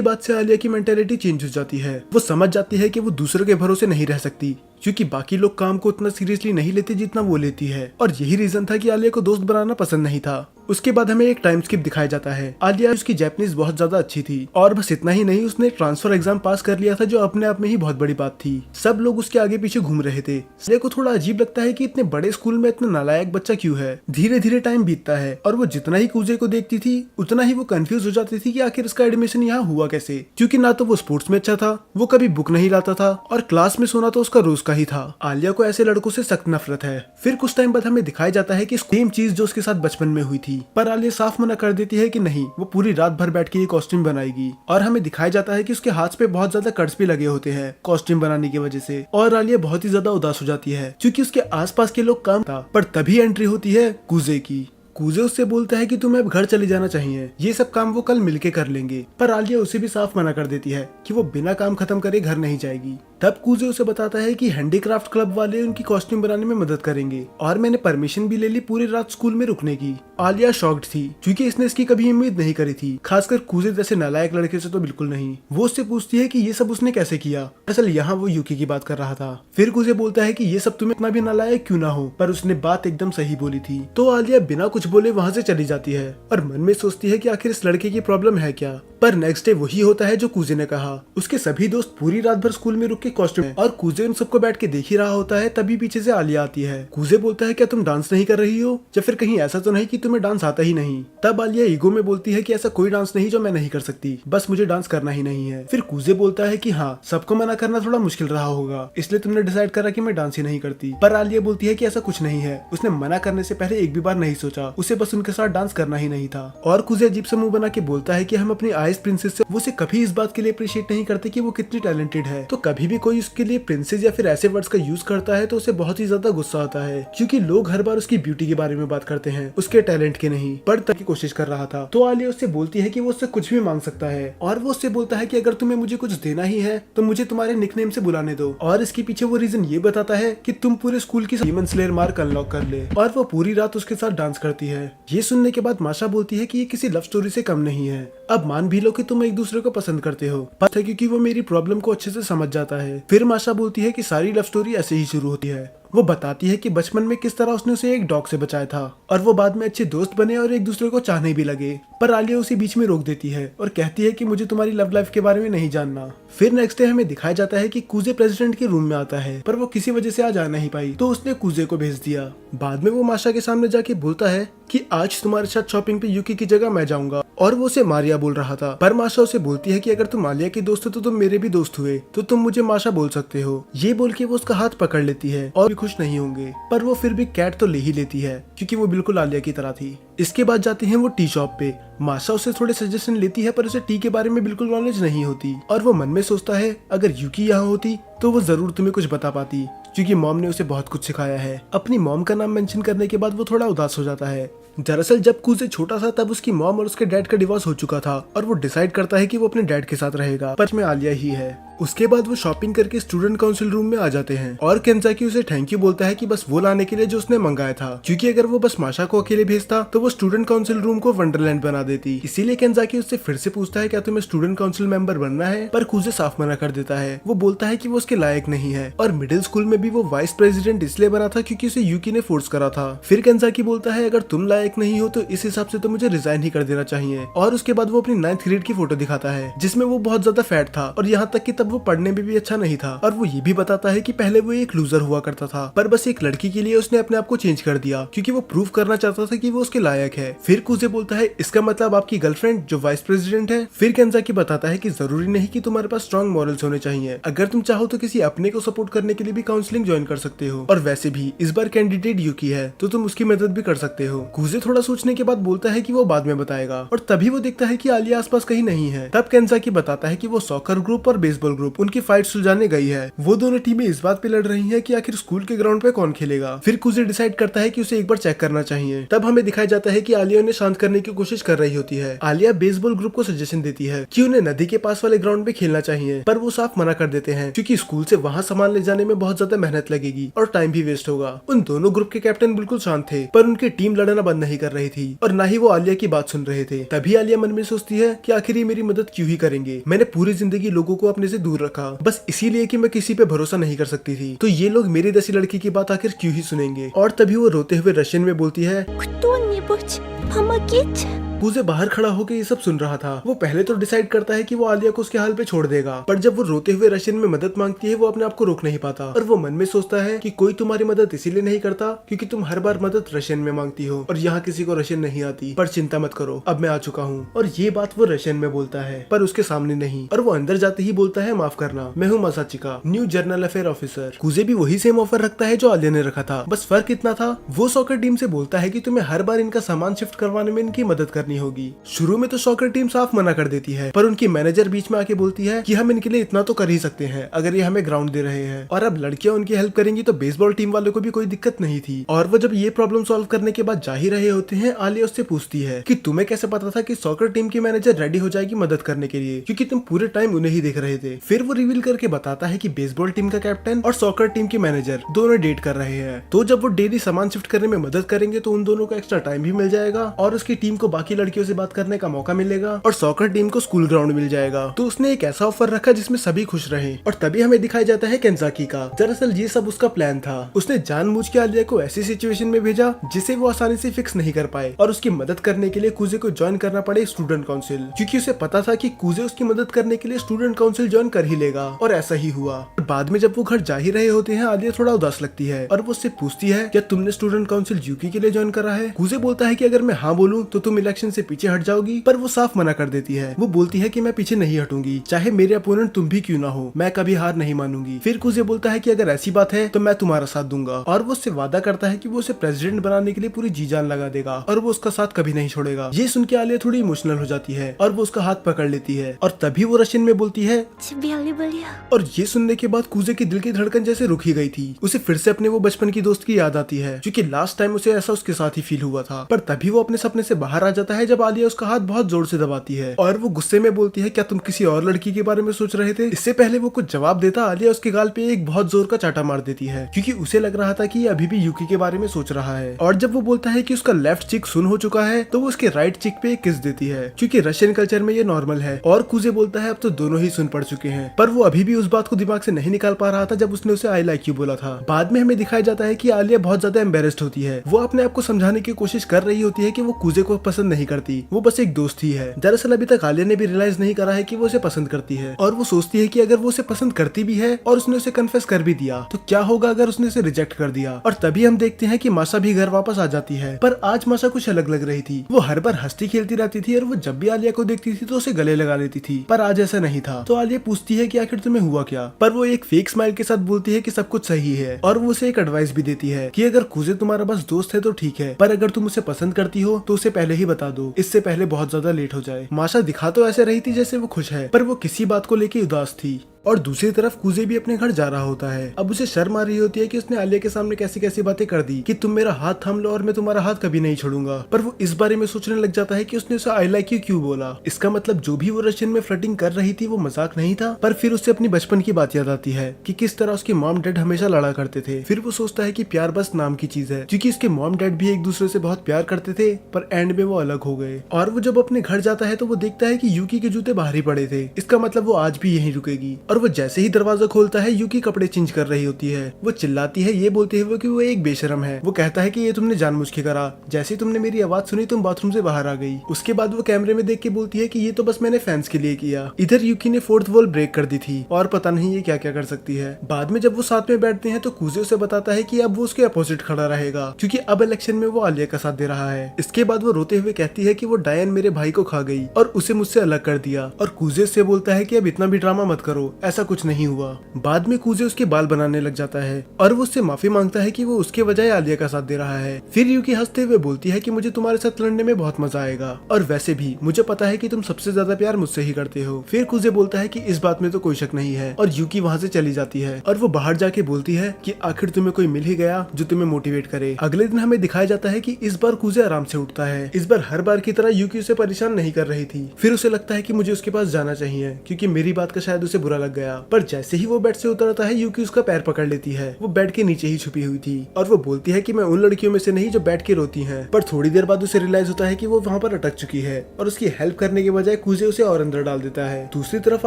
बाद से आलिया की मेंटेलिटी चेंज हो जाती है। वो समझ जाती है कि वो दूसरों के भरोसे नहीं रह सकती, क्योंकि बाकी लोग काम को उतना सीरियसली नहीं लेते जितना वो लेती है। और यही रीजन था कि आलिया को दोस्त बनाना पसंद नहीं था। उसके बाद हमें एक टाइम स्किप दिखाया जाता है। आलिया उसकी जापानीज बहुत ज्यादा अच्छी थी और बस इतना ही नहीं, उसने ट्रांसफर एग्जाम पास कर लिया था, जो अपने आप में ही बहुत बड़ी बात थी। सब लोग उसके आगे पीछे घूम रहे थे। आलिया को थोड़ा अजीब लगता है कि इतने बड़े स्कूल में इतना नालायक बच्चा क्यों है। धीरे धीरे टाइम बीतता है और वो जितना ही कूजे को देखती थी उतना ही वो कंफ्यूज हो जाती थी कि आखिर इसका एडमिशन यहाँ हुआ कैसे। क्योंकि ना तो वो स्पोर्ट्स में अच्छा था, वो कभी बुक नहीं लाता था और क्लास में सोना तो उसका रोज का ही था। आलिया को ऐसे लड़कों से सख्त नफरत है। फिर कुछ टाइम बाद हमें दिखाया जाता है कि सेम चीज जो उसके साथ बचपन में हुई थी, पर आलिया साफ मना कर देती है कि नहीं, वो पूरी रात भर बैठ के ये कॉस्ट्यूम बनाएगी। और हमें दिखाया जाता है कि उसके हाथ पे बहुत ज्यादा कट्स भी लगे होते हैं कॉस्ट्यूम बनाने की वजह से। और आलिया बहुत ही ज्यादा उदास हो जाती है क्योंकि उसके आसपास के लोग काम था। पर तभी एंट्री होती है कूजे की। कूजे उससे बोलता है कि तुम्हें अब घर चले जाना चाहिए, ये सब काम वो कल मिलके कर लेंगे। पर आलिया उसे भी साफ मना कर देती है कि वो बिना काम खत्म करे घर नहीं जाएगी। तब कूजे उसे बताता है कि हैंडीक्राफ्ट क्लब वाले उनकी कॉस्ट्यूम बनाने में मदद करेंगे और मैंने परमिशन भी ले ली पूरी रात स्कूल में रुकने की। आलिया शॉक्ड थी क्योंकि इसने इसकी कभी उम्मीद नहीं करी थी, खासकर कूजे जैसे नालायक लड़के से तो बिल्कुल नहीं। वो उससे पूछती है कि ये सब उसने कैसे किया। असल यहाँ वो यूकी की बात कर रहा था। फिर कूजे बोलता है कि ये सब तुम्हें इतना भी नालायक क्यों ना हो, पर उसने बात एकदम सही बोली थी। तो आलिया बिना कुछ बोले वहाँ से चली जाती है और मन में सोचती है कि आखिर इस लड़के की प्रॉब्लम है क्या। पर नेक्स्ट डे वही होता है जो कूजे ने कहा। उसके सभी दोस्त पूरी रात भर स्कूल में रुक के कॉस्ट्यूम और कूजे उन सबको बैठ के देख ही रहा होता है। तभी पीछे से आलिया आती है। कूजे बोलता है क्या तुम डांस नहीं कर रही हो, या फिर कहीं ऐसा तो नहीं कि तुम्हें डांस आता ही नहीं। तब आलिया ईगो में बोलती है कि ऐसा कोई डांस नहीं जो मैं नहीं कर सकती, बस मुझे डांस करना ही नहीं है। फिर कूजे बोलता है कि हाँ, सबको मना करना थोड़ा मुश्किल रहा होगा, इसलिए तुमने डिसाइड करा कि मैं डांस ही नहीं करती। पर आलिया बोलती है कि ऐसा कुछ नहीं है, उसने मना करने से पहले एक भी बार नहीं सोचा, उसे बस उनके साथ डांस करना ही नहीं था। और कूजे अजीब सा मुंह बना के बोलता है कि हम अपनी आइस प्रिंसेस से वो कभी इस बात के लिए अप्रिशिएट नहीं करते कि वो कितनी टैलेंटेड है। तो कभी भी कोई उसके लिए प्रिंसेस या फिर ऐसे वर्ड्स का यूज करता है तो उसे बहुत ही ज्यादा गुस्सा आता है, क्योंकि लोग हर बार उसकी ब्यूटी के बारे में बात करते हैं, उसके टैलेंट के नहीं। पर तक की कोशिश कर रहा था। तो आलिया उससे बोलती है कि वो उससे कुछ भी मांग सकता है और वो उससे बोलता है कि अगर तुम्हें मुझे कुछ देना ही है तो मुझे तुम्हारे निकनेम से बुलाने दो। और इसके पीछे वो रीजन ये बताता है कि तुम पूरे स्कूल की डीमन स्लेयर मार्क अनलॉक कर ले। और वो पूरी रात उसके साथ डांस करती है। ये सुनने के बाद माशा बोलती है कि ये किसी लव स्टोरी से कम नहीं है। अब मान भी लो कि तुम एक दूसरे को पसंद करते हो, पर है क्योंकि वो मेरी प्रॉब्लम को अच्छे से समझ जाता है। फिर माशा बोलती है कि सारी लव स्टोरी ऐसे ही शुरू होती है। वो बताती है कि बचपन में किस तरह उसने उसे एक डॉग से बचाया था और वो बाद में अच्छे दोस्त बने और एक दूसरे को चाहने भी लगे। पर आलिया उसे बीच में रोक देती है और कहती है कि मुझे तुम्हारी लव लाइफ के बारे में नहीं जानना। फिर नेक्स्ट डे हमें दिखाया जाता है कि कूजे प्रेसिडेंट के रूम में आता है, पर वो किसी वजह से आज आ नहीं पाई, तो उसने कूजे को भेज दिया। बाद में वो माशा के सामने जाके बोलता है कि आज तुम्हारे साथ शॉपिंग पे यूकी की जगह मैं जाऊंगा और वो उसे मारिया बोल रहा था। पर माशा उसे बोलती है कि अगर तुम आलिया की दोस्त हो तो तुम मेरे भी दोस्त हुए, तो तुम मुझे माशा बोल सकते हो। ये बोल के वो उसका हाथ पकड़ लेती है और भी खुश नहीं होंगे, पर वो फिर भी कैट तो ले ही लेती है क्योंकि वो बिल्कुल आलिया की तरह थी। इसके बाद जाते हैं वो टी शॉप पे। माशा उसे थोड़े सजेशन लेती है पर उसे टी के बारे में बिल्कुल नॉलेज नहीं होती और वो मन में सोचता है अगर यूकी यहाँ होती तो वो जरूर तुम्हें कुछ बता पाती, क्योंकि मॉम ने उसे बहुत कुछ सिखाया है। अपनी मॉम का नाम मेंशन करने के बाद वो थोड़ा उदास हो जाता है। दरअसल जब कुजे छोटा था तब उसकी मॉम और उसके डैड का डिवोर्स हो चुका था और वो डिसाइड करता है कि वो अपने डैड के साथ रहेगा, पर में आलिया ही है। उसके बाद वो शॉपिंग करके स्टूडेंट काउंसिल रूम में आ जाते हैं और केंजाकी उसे थैंक यू बोलता है कि बस वो लाने के लिए जो उसने मंगाया था, क्योंकि अगर वो बस माशा को अकेले भेजता तो वो स्टूडेंट काउंसिल रूम को वंडरलैंड बना देती। इसीलिए केंजाकी उससे फिर से पूछता है क्या तुम्हें स्टूडेंट काउंसिल मेंबर बनना है, पर कुजे साफ मना कर देता है। वो बोलता है कि वो उसके लायक नहीं है और मिडिल स्कूल में भी वो वाइस प्रेसिडेंट इसलिए बना था क्योंकि उसे यूकी ने फोर्स करा था। फिर केंजाकी बोलता है अगर तुम लायक नहीं हो तो इस हिसाब से तो मुझे रिजाइन ही कर देना चाहिए। और उसके बाद वो अपनी 9th ग्रेड की फोटो दिखाता है जिसमें वो बहुत ज्यादा फैट था और यहाँ तक कि तब वो पढ़ने में भी अच्छा नहीं था। और वो ये भी बताता है कि पहले वो एक लूजर हुआ करता था, पर बस एक लड़की के लिए उसने अपने आप को चेंज कर दिया क्योंकि वो प्रूव करना चाहता था कि वो उसके लायक है। फिर कुजे बोलता है इसका मतलब आपकी गर्लफ्रेंड जो वाइस प्रेसिडेंट है। फिर केंजाकी बताता है कि जरूरी नहीं कि तुम्हारे पास स्ट्रॉन्ग मॉरल्स होने चाहिए, अगर तुम चाहो तो किसी अपने को सपोर्ट करने के लिए भी काउंसलिंग ज्वाइन कर सकते हो, और वैसे भी इस बार कैंडिडेट यूकी है तो तुम उसकी मदद भी कर सकते हो। कुजे थोड़ा सोचने के बाद बोलता है कि वो बाद में बताएगा और तभी वो देखता है कि आलिया आसपास कहीं नहीं है। तब केंजाकी बताता है कि वो सॉकर ग्रुप और बेसबॉल ग्रुप उनकी फाइट सुलझाने गई है। वो दोनों टीमें इस बात पे लड़ रही हैं कि आखिर स्कूल के ग्राउंड पे कौन खेलेगा। फिर कुजे डिसाइड करता है कि उसे एक बार चेक करना चाहिए। तब हमें दिखाया जाता है कि आलिया उन्हें शांत करने की कोशिश कर रही होती है। आलिया बेसबॉल ग्रुप को सजेशन देती है कि उन्हें नदी के पास वाले ग्राउंड पे खेलना चाहिए, पर वो साफ मना कर देते हैं क्योंकि स्कूल से वहाँ सामान ले जाने में बहुत ज्यादा मेहनत लगेगी और टाइम भी वेस्ट होगा। उन दोनों ग्रुप के कैप्टन बिल्कुल शांत थे, पर उनकी टीम लड़ना बंद नहीं कर रही थी और न ही वो आलिया की बात सुन रहे थे। तभी आलिया मन में सोचती है कि आखिर ये मेरी मदद क्यों ही करेंगे, मैंने पूरी जिंदगी लोगों को अपने से दूर रखा बस इसीलिए कि मैं किसी पे भरोसा नहीं कर सकती थी, तो ये लोग मेरी जैसी लड़की की बात आखिर क्यों ही सुनेंगे। और तभी वो रोते हुए रशियन में बोलती है Кто-нибудь помогите? कुजे बाहर खड़ा होकर ये सब सुन रहा था। वो पहले तो डिसाइड करता है कि वो आलिया को उसके हाल पे छोड़ देगा, पर जब वो रोते हुए रशियन में मदद मांगती है वो अपने आप को रोक नहीं पाता और वो मन में सोचता है कि कोई तुम्हारी मदद इसीलिए नहीं करता क्योंकि तुम हर बार मदद रशियन में मांगती हो और यहाँ किसी को रशियन नहीं आती, पर चिंता मत करो अब मैं आ चुका हूँ। और ये बात वो रशियन में बोलता है पर उसके सामने नहीं, और वो अंदर जाते ही बोलता है माफ करना, मैं हूँ मासाचिका, न्यू जर्नल अफेयर ऑफिसर। कुजे भी वही सेम ऑफर रखता है जो आलिया ने रखा था, बस फर्क इतना था वो सॉकर टीम से बोलता है कि तुम्हें हर बार इनका सामान शिफ्ट करवाने में इनकी मदद करनी होगी। शुरू में तो सॉकर टीम साफ मना कर देती है, पर उनकी मैनेजर बीच में आके बोलती है कि हम इनके लिए इतना तो कर ही सकते हैं अगर ये हमें ग्राउंड दे रहे हैं, और अब लड़कियां उनकी हेल्प करेंगी तो बेसबॉल टीम वालों को भी कोई दिक्कत नहीं थी। और वो जब ये प्रॉब्लम सॉल्व करने के बाद जा ही रहे होते हैं, आलिया उससे पूछती है कि तुम्हें कैसे पता था कि सॉकर टीम की मैनेजर रेडी हो जाएगी मदद करने के लिए, क्योंकि तुम पूरे टाइम उन्हें ही देख रहे थे। फिर वो रिवील करके बताता है कि बेसबॉल टीम का कैप्टन और सॉकर टीम की मैनेजर दोनों डेट कर रहे हैं, तो जब वो डेली सामान शिफ्ट करने में मदद करेंगे तो उन दोनों को एक्स्ट्रा टाइम भी मिल जाएगा और उसकी टीम को बाकी लड़कियों से बात करने का मौका मिलेगा और सॉकर टीम को स्कूल ग्राउंड मिल जाएगा। तो उसने एक ऐसा ऑफर रखा जिसमें सभी खुश रहे। और तभी हमें दिखाया जाता है केंजाकी का। दरअसल ये सब उसका प्लान था। उसने जानबूझ के आलिया को ऐसी सिचुएशन में भेजा जिसे वो आसानी से फिक्स नहीं कर पाए और उसकी मदद करने के लिए कुजे को ज्वाइन करना पड़े स्टूडेंट काउंसिल, क्योंकि उसे पता था कि कुजे उसकी मदद करने के लिए स्टूडेंट काउंसिल ज्वाइन कर ही लेगा। और ऐसा ही हुआ। बाद में जब वो घर जा ही रहे होते हैं, आलिया थोड़ा उदास लगती है और वो उससे पूछती है क्या तुमने स्टूडेंट काउंसिल यूकी के लिए ज्वाइन करा है। कुजे बोलता है कि अगर मैं हाँ बोलूं तो तुम इलेक्शन से पीछे हट जाओगी, पर वो साफ मना कर देती है। वो बोलती है कि मैं पीछे नहीं हटूंगी, चाहे मेरे अपोनेंट तुम भी क्यों ना हो, मैं कभी हार नहीं मानूंगी। फिर कुजे बोलता है कि अगर ऐसी बात है तो मैं तुम्हारा साथ दूंगा, और वो उससे वादा करता है कि वो उसे प्रेसिडेंट बनाने के लिए पूरी जी जान लगा देगा और वो उसका साथ कभी नहीं छोड़ेगा। ये सुन के आलिया थोड़ी इमोशनल हो जाती है और वो उसका हाथ पकड़ लेती है और तभी वो रशियन में बोलती है Тебя люблю. और ये सुनने के बाद कुजे की दिल की धड़कन जैसे रुक ही गई थी। उसे फिर से अपने वो बचपन की दोस्त की याद आती है, क्योंकि लास्ट टाइम उसे ऐसा उसके साथ ही फील हुआ था। पर तभी वो अपने सपने से बाहर आ जाता है जब आलिया उसका हाथ बहुत जोर से दबाती है और वो गुस्से में बोलती है क्या तुम किसी और लड़की के बारे में सोच रहे थे। इससे पहले वो कुछ जवाब देता आलिया उसके गाल पे एक बहुत जोर का चाटा मार देती है, क्योंकि उसे लग रहा था कि ये अभी भी यूकी के बारे में सोच रहा है। और जब वो बोलता है कि उसका लेफ्ट चिक सुन हो चुका है तो वो उसके राइट चिक पे एक किस देती है, क्योंकि रशियन कल्चर में ये नॉर्मल है। और कुजे बोलता है अब तो दोनों ही सुन पड़ चुके हैं, पर वो अभी भी उस बात को दिमाग से नहीं निकाल पा रहा था जब उसने उसे आई लाइक यू बोला था। बाद में हमें दिखाया जाता है कि आलिया बहुत ज्यादा एम्बेरेस्ड होती है। वो अपने आप को समझाने की कोशिश कर रही होती है कि वो कुजे को पसंद नहीं करती, वो बस एक दोस्त ही है। दरअसल अभी तक आलिया ने भी रियलाइज नहीं करा है कि वो उसे पसंद करती है, और वो सोचती है कि अगर वो उसे पसंद करती भी है और उसने उसे कन्फेस कर भी दिया तो क्या होगा अगर उसने उसे रिजेक्ट कर दिया। और तभी हम देखते हैं कि माशा भी घर वापस आ जाती है, पर आज माशा कुछ अलग लग रही थी। वो हर बार हंसती खेलती रहती थी और वो जब भी आलिया को देखती थी तो उसे गले लगा लेती थी, पर आज ऐसा नहीं था। तो आलिया पूछती है कि आखिर तुम्हें हुआ क्या, पर वो एक फेक स्माइल के साथ बोलती है कि सब कुछ सही है, और वो उसे एक एडवाइस भी देती है कि अगर कुजे तुम्हारा बस दोस्त है तो ठीक है, पर अगर तुम उसे पसंद करती हो तो उसे पहले ही बता दो, इससे पहले बहुत ज्यादा लेट हो जाए। माशा दिखा तो ऐसे रही थी जैसे वो खुश है, पर वो किसी बात को लेके उदास थी। और दूसरी तरफ कुजे भी अपने घर जा रहा होता है। अब उसे शर्म आ रही होती है कि उसने आलिया के सामने कैसी कैसी बातें कर दी कि तुम मेरा हाथ थाम लो और मैं तुम्हारा हाथ कभी नहीं छोड़ूंगा, पर वो इस बारे में सोचने लग जाता है कि उसने उसे आई लाइक यू क्यों बोला। इसका मतलब जो भी वो रशियन में फ्लर्टिंग कर रही थी वो मजाक नहीं था। पर फिर उससे अपनी बचपन की बात याद आती है कि किस तरह उसके मॉम डैड हमेशा लड़ा करते थे। फिर वो सोचता है कि प्यार बस नाम की चीज है, क्योंकि उसके मॉम डैड भी एक दूसरे से बहुत प्यार करते थे, पर एंड में वो अलग हो गए। और वो जब अपने घर जाता है तो वो देखता है कि यूकी के जूते बाहर ही पड़े थे, इसका मतलब वो आज भी यहीं रुकेगी। और वो जैसे ही दरवाजा खोलता है यूकी कपड़े चेंज कर रही होती है। वो चिल्लाती है ये बोलते हुए कि वो एक बेशरम है। वो कहता है कि ये तुमने जानबूझ के करा, जैसे ही तुमने मेरी आवाज सुनी तुम बाथरूम से बाहर आ गई। उसके बाद वो कैमरे में देख के बोलती है कि ये तो बस मैंने फैंस के लिए किया। इधर यूकी ने फोर्थ वॉल ब्रेक कर दी थी और पता नहीं ये क्या क्या कर सकती है। बाद में जब वो साथ में बैठते हैं तो कुजे उसे बताता है कि अब वो उसके अपोजिट खड़ा रहेगा, क्योंकि अब इलेक्शन में वो आलिया का साथ दे रहा है। इसके बाद वो रोते हुए कहती है कि वो डायन मेरे भाई को खा गई और उसे मुझसे अलग कर दिया। और कुजे से बोलता है कि अब इतना भी ड्रामा मत करो, ऐसा कुछ नहीं हुआ। बाद में कुजे उसके बाल बनाने लग जाता है और वो उससे माफी मांगता है कि वो उसके बजाय आलिया का साथ दे रहा है। फिर यूकी हंसते हुए बोलती है कि मुझे तुम्हारे साथ लड़ने में बहुत मजा आएगा, और वैसे भी मुझे पता है कि तुम सबसे ज्यादा प्यार मुझसे ही करते हो। फिर कुजे बोलता है कि इस बात में तो कोई शक नहीं है, और यूकी वहाँ से चली जाती है। और वो बाहर जाके बोलती है कि आखिर तुम्हें कोई मिल ही गया जो तुम्हें मोटिवेट करे। अगले दिन हमें दिखाया जाता है कि इस बार कुजे आराम से उठता है। इस बार हर बार की तरह यूकी उसे परेशान नहीं कर रही थी। फिर उसे लगता है कि मुझे उसके पास जाना चाहिए, क्योंकि मेरी बात का शायद उसे बुरा लग गया। पर जैसे ही वो बेड से उतरता है यूकी उसका पैर पकड़ लेती है। वो बेड के नीचे ही छुपी हुई थी, और वो बोलती है कि मैं उन लड़कियों में से नहीं जो बैठ के रोती हैं। पर थोड़ी देर बाद उसे रियलाइज होता है कि वो वहाँ पर अटक चुकी है, और उसकी हेल्प करने के बजाय कुजे उसे और अंदर डाल देता है। दूसरी तरफ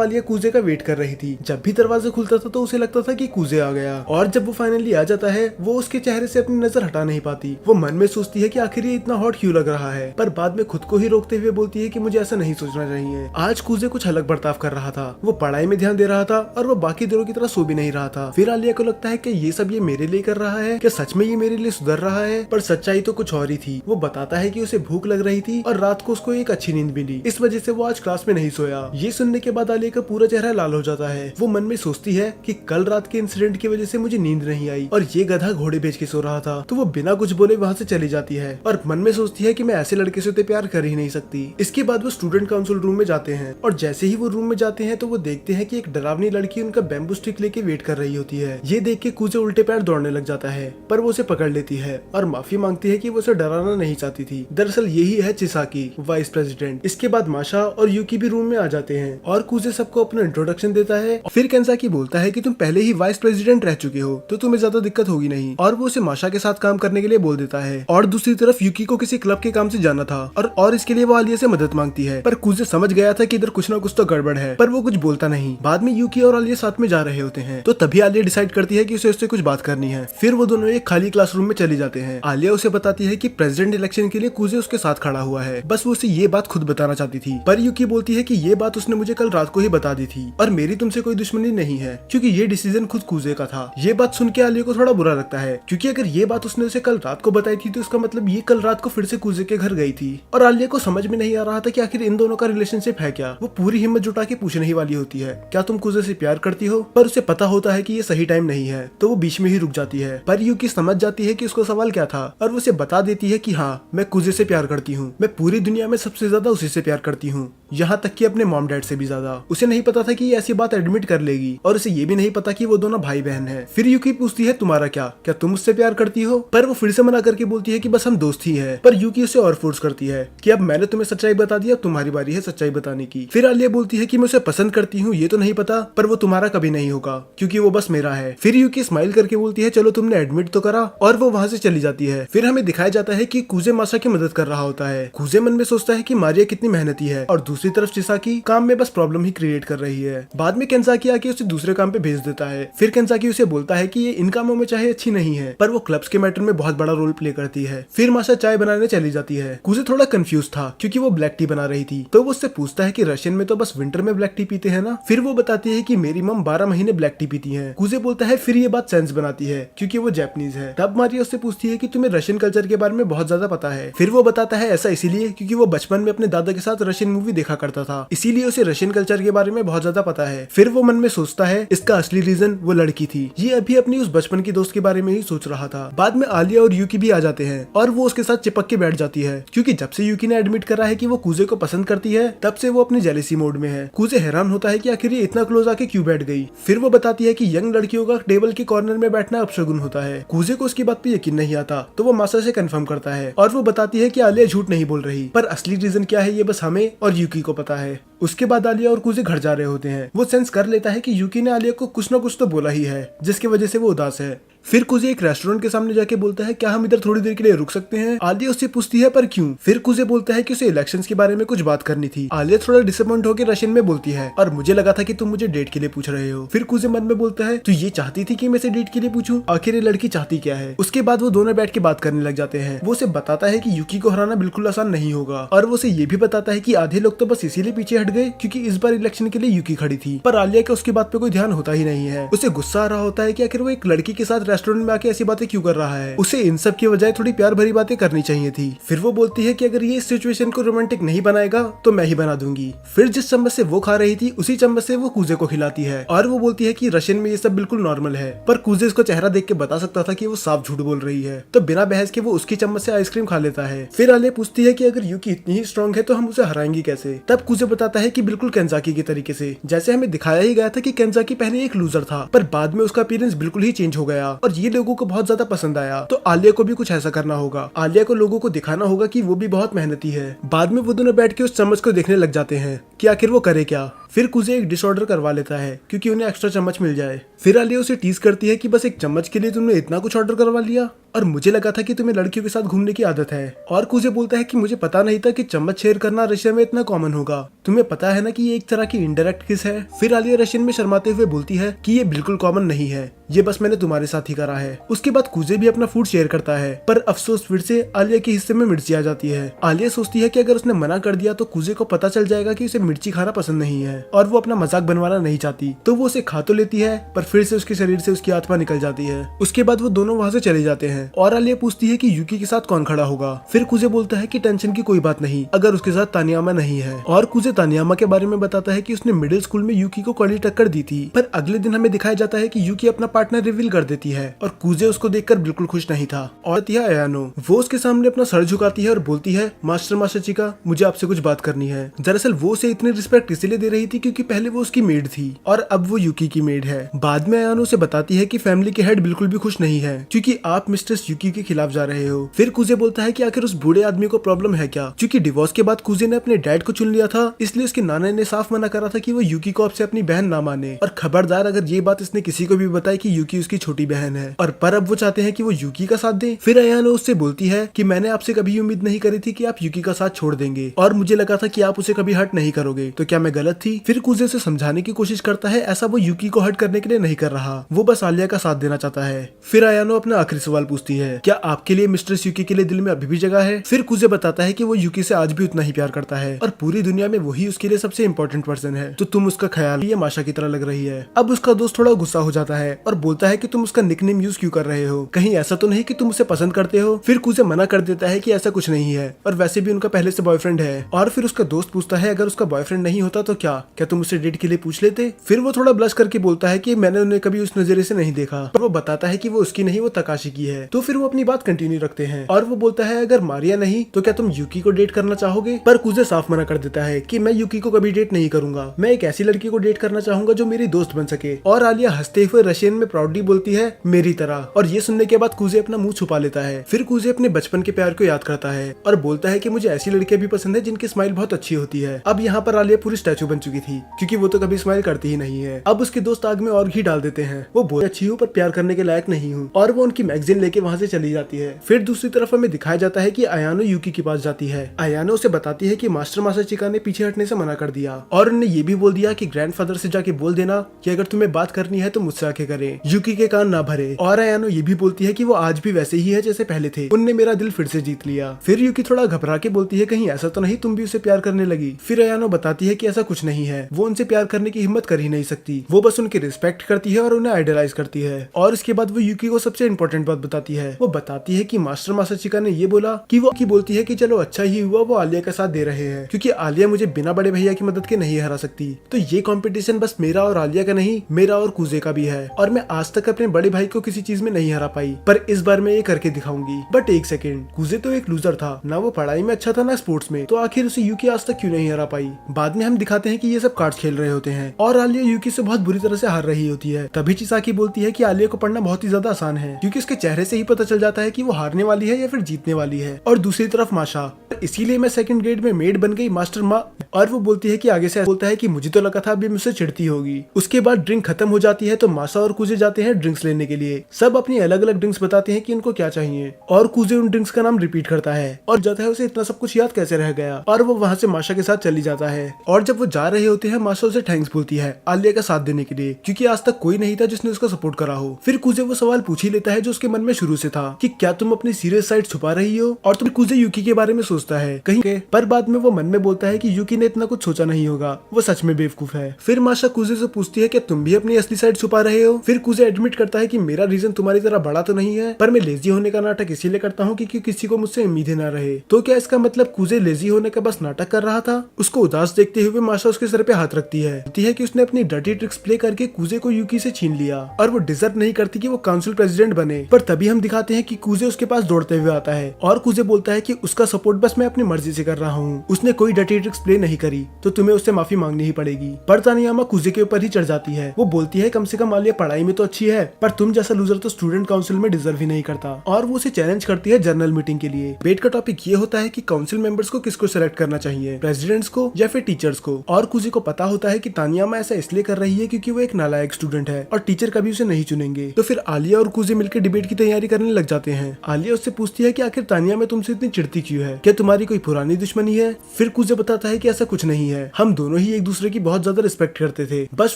आलिया कुजे का वेट कर रही थी। जब भी दरवाजा खुलता था तो उसे लगता था कि कुजे आ गया, और जब वो फाइनली आ जाता है वो उसके चेहरे से अपनी नजर हटा नहीं पाती। वो मन में सोचती है कि आखिर ये इतना हॉट क्यों लग रहा है, पर बाद में खुद को ही रोकते हुए बोलती है कि मुझे ऐसा नहीं सोचना चाहिए। आज कुजे कुछ अलग बर्ताव कर रहा था। वो पढ़ाई में ध्यान दे रहा था और वो बाकी दिनों की तरह सो भी नहीं रहा था। फिर आलिया को लगता है कि ये सब ये मेरे लिए कर रहा है, क्या सच में ये मेरे लिए सुधर रहा है? पर सच्चाई तो कुछ और ही थी। वो बताता है कि उसे भूख लग रही थी और रात को उसको एक अच्छी नींद मिली, इस वजह से वो आज क्लास में नहीं सोया। ये सुनने के बाद आलिया का पूरा चेहरा लाल हो जाता है। वो मन में सोचती है कि कल रात के इंसिडेंट की वजह से मुझे नींद नहीं आई और ये गधा घोड़े बेच के सो रहा था। तो वो बिना कुछ बोले वहाँ से चली जाती है और मन में सोचती है कि मैं ऐसे लड़के से तो प्यार कर ही नहीं सकती। इसके बाद वो स्टूडेंट काउंसिल रूम में जाते हैं, और जैसे ही वो रूम में जाते हैं तो वो देखते हैं कि एक डरावनी लड़की उनका बैम्बू स्टिक लेके वेट कर रही होती है। ये देख के कुजे उल्टे पैर दौड़ने लग जाता है, पर वो उसे पकड़ लेती है और माफी मांगती है कि वो उसे डराना नहीं चाहती थी। दरअसल यही है चिसाकी, वाइस प्रेसिडेंट। इसके बाद माशा और यूकी भी रूम में आ जाते हैं और कुजे सबको अपना इंट्रोडक्शन देता है। फिर केंसाकी बोलता है कि तुम पहले ही वाइस प्रेसिडेंट रह चुके हो तो तुम्हें ज्यादा दिक्कत होगी नहीं, और वो उसे माशा के साथ काम करने के लिए बोल देता है। और दूसरी तरफ यूकी को किसी क्लब के काम से जाना था और इसके लिए वो आलिया से मदद मांगती है, पर कुजे समझ गया था कि इधर कुछ ना कुछ तो गड़बड़ है, पर वो कुछ बोलता नहीं। बाद में यूकी और आलिया साथ में जा रहे होते हैं, तो तभी आलिया डिसाइड करती है कि उसे उससे कुछ बात करनी है। फिर वो दोनों एक खाली क्लासरूम में चले जाते हैं। आलिया उसे बताती है कि प्रेसिडेंट इलेक्शन के लिए कुजे उसके साथ खड़ा हुआ है, बस वो उसे ये बात खुद बताना चाहती थी। पर यूकी बोलती है कि ये बात उसने मुझे कल रात को ही बता दी थी और मेरी तुमसे कोई दुश्मनी नहीं है, क्योंकि ये डिसीजन खुद कुजे का था। ये बात सुन के आलिया को थोड़ा बुरा लगता है, क्योंकि अगर ये बात उसने उसे कल रात को बताई थी तो इसका मतलब ये कल रात को फिर से कुजे के घर गई थी। और आलिया को समझ में नहीं आ रहा था कि आखिर इन दोनों का रिलेशनशिप है क्या। वो पूरी हिम्मत जुटा के पूछने ही वाली होती है, क्या तुम कुजे से प्यार करती हो? पर उसे पता होता है कि ये सही टाइम नहीं है, तो वो बीच में ही रुक जाती है। पर यूकी समझ जाती है कि उसको सवाल क्या था, और वो उसे बता देती है कि हाँ, मैं कुजे से प्यार करती हूँ। मैं पूरी दुनिया में सबसे ज्यादा उसी से प्यार करती हूँ, यहाँ तक कि अपने मॉम डैड से भी ज्यादा। उसे नहीं पता था कि ये ऐसी बात एडमिट कर लेगी, और उसे ये भी नहीं पता कि वो दोनों भाई बहन हैं। फिर यूकी पूछती है तुम्हारा क्या तुम मुझसे प्यार करती हो? पर वो फिर से मना करके बोलती है कि बस हम दोस्त ही है। पर यूकी उसे और फोर्स करती है कि अब मैंने तुम्हें सच्चाई बता दी, अब तुम्हारी बारी है सच्चाई बताने की। फिर आलिया बोलती है कि मैं उसे पसंद करती हूँ ये तो नहीं पता, पर वो तुम्हारा कभी नहीं होगा क्योंकि वो बस मेरा है। फिर यूकी स्माइल करके बोलती है चलो तुमने एडमिट तो करा, और वो वहाँ से चली जाती है। फिर हमें दिखाया जाता है कि कुजे माशा की मदद कर रहा होता है। कुजे मन में सोचता है कि मारिया कितनी मेहनती है, और दूसरी दूसरी तरफ चिसाकी काम में बस प्रॉब्लम ही क्रिएट कर रही है। बाद में केंजाकी आके उसे दूसरे काम पे भेज देता है। फिर केंजाकी उसे बोलता है कि ये इन कामों में चाहे अच्छी नहीं है पर वो क्लब्स के मैटर में बहुत बड़ा रोल प्ले करती है। फिर माशा चाय बनाने चली जाती है। कुजे थोड़ा कंफ्यूज था क्योंकि वो ब्लैक टी बना रही थी, तो वो उससे पूछता है कि रशियन में तो बस विंटर में ब्लैक टी पीते हैं ना। फिर वो बताती है कि मेरी मम 12 महीने ब्लैक टी पीती है। कुजे बोलता है फिर ये बात सेंस बनाती है क्योंकि वो जापानीज है। तब मारिया उससे पूछती है कि तुम्हें रशियन कल्चर के बारे में बहुत ज्यादा पता है। फिर वो बताता है ऐसा इसीलिए क्योंकि वो बचपन में अपने दादा के साथ रशियन मूवी देखा करता था, इसीलिए उसे रशियन कल्चर के बारे में बहुत ज्यादा पता है। फिर वो मन में सोचता है इसका असली रीजन वो लड़की थी, ये अभी अपनी उस बचपन की दोस्त के बारे में ही सोच रहा था। बाद में आलिया और यूकी भी आ जाते हैं और वो उसके साथ चिपक के बैठ जाती है क्योंकि जब से यूकी ने एडमिट करा है कि वो कुजे को पसंद करती है तब से वो अपनी जेलेसी मोड में है। कुजे हैरान होता है कि आखिर ये इतना क्लोज आके क्यों बैठ गई। फिर वो बताती है कि यंग लड़कियों का टेबल के कॉर्नर में बैठना अपशगुन होता है। कुजे को उसकी बात पे यकीन नहीं आता तो वो मासा से कंफर्म करता है और वो बताती है कि आलिया झूठ नहीं बोल रही, पर असली रीजन क्या है ये बस हमें और यूकी को पता है। उसके बाद आलिया और कुजे घर जा रहे होते हैं। वो सेंस कर लेता है कि यूकी ने आलिया को कुछ न कुछ तो बोला ही है जिसकी वजह से वो उदास है। फिर कुजे एक रेस्टोरेंट के सामने जाके बोलता है क्या हम इधर थोड़ी देर के लिए रुक सकते हैं। आलिया उससे पूछती है पर क्यों। फिर कुजे बोलता है कि उसे इलेक्शंस के बारे में कुछ बात करनी थी। आलिया थोड़ा डिसअपॉइंट होकर रशियन में बोलती है और मुझे लगा था कि तुम मुझे डेट के लिए पूछ रहे हो। फिर कुजे मन में बोलता है तू ये चाहती थी कि मैं इसे डेट के लिए पूछूं, आखिर ये लड़की चाहती क्या है। उसके बाद वो दोनों बैठ के बात करने लग जाते हैं। वो उसे बताता है कि यूकी को हराना बिल्कुल आसान नहीं होगा और वो उसे ये भी बताता है कि आधे लोग तो बस इसीलिए पीछे हट गए क्योंकि इस बार इलेक्शन के लिए यूकी खड़ी थी, पर आलिया का उसकी बात पे कोई ध्यान होता ही नहीं है। उसे गुस्सा आ रहा होता है कि आखिर वो एक लड़की के साथ रेस्टोरेंट में आके ऐसी बातें क्यों कर रहा है। उसे इन सब की बजाय थोड़ी प्यार भरी बातें करनी चाहिए थी। फिर वो बोलती है कि अगर ये इस सिचुएशन को रोमांटिक नहीं बनाएगा तो मैं ही बना दूंगी। फिर जिस चम्मच से वो खा रही थी उसी चम्मच से वो कुजे को खिलाती है और वो बोलती है कि रशियन में ये सब बिल्कुल नॉर्मल है, पर कुजे उसका चेहरा देख के बता सकता था कि वो साफ झूठ बोल रही है, तो बिना बहस के वो उसकी चम्मच से आइसक्रीम खा लेता है। फिर आलिया पूछती है कि अगर यूकी इतनी ही स्ट्रॉन्ग है तो हम उसे हराएंगे कैसे। तब कुजे बताता है कि बिल्कुल केंजाकी के तरीके से, जैसे हमें दिखाया ही गया था कि केंजाकी पहले एक लूजर था पर बाद में उसका अपीयरेंस बिल्कुल ही चेंज हो गया और ये लोगों को बहुत ज्यादा पसंद आया। तो आलिया को भी कुछ ऐसा करना होगा। आलिया को लोगों को दिखाना होगा कि वो भी बहुत मेहनती है। बाद में वो दोनों बैठ के उस चम्मच को देखने लग जाते हैं कि आखिर वो करे क्या। फिर कुजे एक डिश ऑर्डर करवा लेता है क्योंकि उन्हें एक्स्ट्रा चम्मच मिल जाए। फिर आलिया उसे टीज करती है कि बस एक चम्मच के लिए तुमने इतना कुछ ऑर्डर करवा लिया और मुझे लगा था कि तुम्हें लड़कियों के साथ घूमने की आदत है। और कुजे बोलता है कि मुझे पता नहीं था कि चम्मच शेयर करना रशिया में इतना कॉमन होगा, तुम्हें पता है ना कि ये एक तरह की इनडायरेक्ट किस है। फिर आलिया रशियन में शर्माते हुए बोलती है कि ये बिल्कुल कॉमन नहीं है, ये बस मैंने तुम्हारे साथ ही करा है। उसके बाद कुजे भी अपना फूड शेयर करता है पर अफसोस फिर से आलिया के हिस्से में मिर्ची आ जाती है। आलिया सोचती है कि अगर उसने मना कर दिया तो कुजे को पता चल जाएगा कि उसे मिर्ची खाना पसंद नहीं है और वो अपना मजाक बनवाना नहीं चाहती, तो वो उसे खा तो लेती है पर फिर से उसके शरीर से उसकी आत्मा निकल जाती है। उसके बाद वो दोनों वहाँ से चले जाते हैं और आलिया पूछती है कि यूकी के साथ कौन खड़ा होगा। फिर कुजे बोलता है कि टेंशन की कोई बात नहीं अगर उसके साथ तानियामा नहीं है, और कुजे तानियामा के बारे में बताता है कि उसने मिडिल स्कूल में यूकी को कड़ी टक्कर दी थी। पर अगले दिन हमें दिखाया जाता है कि यूकी अपना पार्टनर रिवील कर देती है और कुजे उसको देखकर बिल्कुल खुश नहीं था। और अयानो वो उसके सामने अपना सर झुकाती है और बोलती है मास्टर चिका मुझे आपसे कुछ बात करनी है। दरअसल वो उसे इतनी रिस्पेक्ट इसलिए दे रही थी क्योंकि पहले वो उसकी मेड थी और अब वो यूकी की मेड है। बाद में अयानो उसे बताती है कि फैमिली के हेड बिल्कुल भी खुश नहीं है क्योंकि आप मिस्ट्रेस यूकी के खिलाफ जा रहे हो। फिर कुजे बोलता है कि आखिर उस बूढ़े आदमी को प्रॉब्लम है क्या, क्योंकि डिवोर्स के बाद कुजे ने अपने डैड को चुन लिया था, इसलिए उसके नाना ने साफ मना करा था कि वो यूकी को आपसे अपनी बहन ना माने और खबरदार अगर ये बात इसने किसी को भी बताई कि यूकी उसकी छोटी बहन है। और पर अब वो चाहते हैं कि वो यूकी का साथ दे। फिर अयानो उससे बोलती है कि मैंने आपसे कभी उम्मीद नहीं करी थी कि आप यूकी का साथ छोड़ देंगे और मुझे लगा था कि आप उसे कभी हर्ट नहीं करोगे, तो क्या मैं गलत थी। फिर कुजे से समझाने की कोशिश करता है ऐसा वो यूकी को हर्ट करने के लिए नहीं कर रहा, वो बस आलिया का साथ देना चाहता है। फिर अयानो अपना आखिरी सवाल पूछती है क्या आपके लिए मिस्ट्रेस यूकी के लिए दिल में अभी भी जगह है। फिर कुजे बताता है कि वो यूकी से आज भी उतना ही प्यार करता है और पूरी दुनिया में वही उसके लिए सबसे इम्पोर्टेंट पर्सन है, तो तुम उसका ख्याल ये माशा की तरह लग रही है। अब उसका दोस्त थोड़ा गुस्सा हो जाता है और बोलता है कि तुम उसका निकनेम यूज क्यों कर रहे हो, कहीं ऐसा तो नहीं कि तुम उसे पसंद करते हो। फिर कुजे मना कर देता है कि ऐसा कुछ नहीं है और वैसे भी उनका पहले से बॉयफ्रेंड है। और फिर उसका दोस्त पूछता है अगर उसका बॉयफ्रेंड नहीं होता तो क्या तुम उसे डेट के लिए पूछ लेते। फिर वो थोड़ा ब्लश करके बोलता है कि मैंने उन्हें कभी उस नजरिए से नहीं देखा, पर वो बताता है कि वो उसकी नहीं वो तकाशी की है। तो फिर वो अपनी बात कंटिन्यू रखते हैं और वो बोलता है अगर मारिया नहीं तो क्या तुम यूकी को डेट करना चाहोगे। पर कुजे साफ मना कर देता है कि मैं यूकी को कभी डेट नहीं करूंगा, मैं एक ऐसी लड़की को डेट करना चाहूंगा जो मेरी दोस्त बन सके। और आलिया हंसते हुए रशियन में प्राउडली बोलती है मेरी तरह। और ये सुनने के बाद कुजे अपना मुंह छुपा लेता है। फिर कुजे अपने बचपन के प्यार को याद करता है और बोलता है कि मुझे ऐसी लड़कियां भी पसंद है जिनकी स्माइल बहुत अच्छी होती है। अब यहाँ पर आलिया पूरी स्टैचू बन चुकी चुकी थी क्योंकि वो तो कभी स्माइल करती ही नहीं है। अब उसके दोस्त आग में और घी डाल देते हैं। वो बहुत अच्छी हूँ पर प्यार करने के लायक नहीं हूँ, और वो उनकी मैगजीन लेके वहाँ से चली जाती है। फिर दूसरी तरफ हमें दिखाया जाता है कि अयानो यूकी के पास जाती है। अयानो उसे बताती है कि मास्टर मासाचिका ने पीछे हटने से मना कर दिया और उन्हें ये भी बोल दिया कि ग्रैंडफादर से जाके बोल देना कि अगर तुम्हें बात करनी है तो मुझसे आके करें, यूकी के कान ना भरे। और अयानो ये भी बोलती है कि वो आज भी वैसे ही है जैसे पहले थे, उनने मेरा दिल फिर से जीत लिया। फिर यूकी थोड़ा घबरा के बोलती है कहीं ऐसा तो नहीं तुम भी उसे प्यार करने लगी। फिर अयानो बताती है कि ऐसा कुछ नहीं है, वो उनसे प्यार करने की हिम्मत कर ही नहीं सकती, वो बस उनकी रिस्पेक्ट करती है और उन्हें आइडलाइज करती है। और इसके बाद वो यूकी को सबसे इंपॉर्टेंट बात बताती है। वो बताती है कि मास्टर मासाचिका ने ये बोला कि वो की बोलती है कि चलो अच्छा ही हुआ वो आलिया का साथ दे रहे हैं, क्योंकि आलिया मुझे बिना बड़े भैया की मदद के नहीं हरा सकती। तो ये कंपटीशन बस मेरा और आलिया का नहीं, मेरा और कुजे का भी है, और मैं आज तक अपने बड़े भाई को किसी चीज में नहीं हरा पाई, पर इस बार मैं ये करके दिखाऊंगी। बट एक सेकेंड, कुजे तो एक लूजर था ना, वो पढ़ाई में अच्छा था ना स्पोर्ट्स में, तो आखिर उसे यूकी आज तक क्यों नहीं हरा पाई। बाद में हम दिखाते हैं कि ये सब कार्ड्स खेल रहे होते हैं और आलिया यूकी से बहुत बुरी तरह से हार रही होती है। तभी चिसाकी बोलती है कि आलिया को पढ़ना बहुत ही ज्यादा आसान है, क्योंकि उसके चेहरे से ही पता चल जाता है कि वो हारने वाली है या फिर जीतने वाली है। और दूसरी तरफ माशा, इसीलिए मैं सेकंड ग्रेड में मेड बन गई मास्टर माँ। और वो बोलती है कि आगे से बोलता है कि मुझे तो लगा था अभी मुझसे चिढ़ती होगी। उसके बाद ड्रिंक खत्म हो जाती है तो माशा और कुजे जाते हैं ड्रिंक्स लेने के लिए। सब अपनी अलग अलग ड्रिंक्स बताते हैं कि उनको क्या चाहिए, और कुजे उन ड्रिंक्स का नाम रिपीट करता है और जाता है उसे इतना सब कुछ याद कैसे रह गया। और वो वहाँ से माशा के साथ चली जाता है। और जब वो जा रहे होते हैं माशा उसे थैंक्स बोलती है आलिया का साथ देने के लिए, क्योंकि आज तक कोई नहीं था जिसने उसका सपोर्ट करा हो। फिर कुजे वो सवाल पूछ ही लेता है जो उसके मन में शुरू से था कि क्या तुम अपनी सीरियस साइड छुपा रही हो। और तुम कुजे यूकी के बारे में सोचता है कहीं के, पर बाद में वो मन में बोलता है कि यूकी ने इतना कुछ सोचा नहीं होगा, वो सच में बेवकूफ है। फिर माशा कुजे से पूछती है कि तुम भी अपनी असली साइड छुपा रहे हो। फिर कुजे एडमिट करता है कि मेरा रीजन तुम्हारी तरह बड़ा तो नहीं है, पर मैं लेजी होने का नाटक इसीलिए करता हूँ कि किसी को मुझसे उम्मीदें ना रहे। तो क्या इसका मतलब कुजे लेजी होने का बस नाटक कर रहा था। उसको उदास देखते हुए माशा उसके सर पे हाथ रखती है कि उसने अपनी डर्टी ट्रिक्स प्ले करके कुजे को यूकी से छीन लिया और वो डिजर्व नहीं करती कि वो काउंसिल प्रेसिडेंट बने। पर तभी हम दिखाते हैं कि कुजे उसके पास दौड़ते हुए आता है और कुजे बोलता है कि उसका सपोर्ट बस मैं अपनी मर्जी से कर रहा हूँ, उसने कोई डर्टी ट्रिक्स प्ले नहीं करी तो तुम्हें उससे माफी मांगनी ही पड़ेगी। पर तानियामा कुजे के ऊपर ही चढ़ जाती है। वो बोलती है कम से कम आलिया पढ़ाई में तो अच्छी है, पर तुम जैसा लूजर तो स्टूडेंट काउंसिल में डिजर्व ही नहीं करता। और वो उसे चैलेंज करती है जर्नल मीटिंग के लिए। डेट का टॉपिक ये होता है कि काउंसिल मेंबर्स को किसको सेलेक्ट करना चाहिए, प्रेसिडेंट्स को या फिर टीचर्स को। और कुजे को पता होता है कि तानियामा ऐसा इसलिए कर रही है क्योंकि वो एक नालायक स्टूडेंट है और टीचर कभी उसे नहीं चुनेंगे। तो फिर आलिया और कुजे मिलकर डिबेट की तैयारी करने लग जाते हैं। आलिया उससे पूछती है कि आखिर तानियामा तुमसे इतनी चिढ़ती क्यों है, क्या तुम्हारी कोई पुरानी दुश्मनी है। फिर कुजे बताता है कि ऐसा कुछ नहीं है, हम दोनों ही एक दूसरे की बहुत ज्यादा रिस्पेक्ट करते थे, बस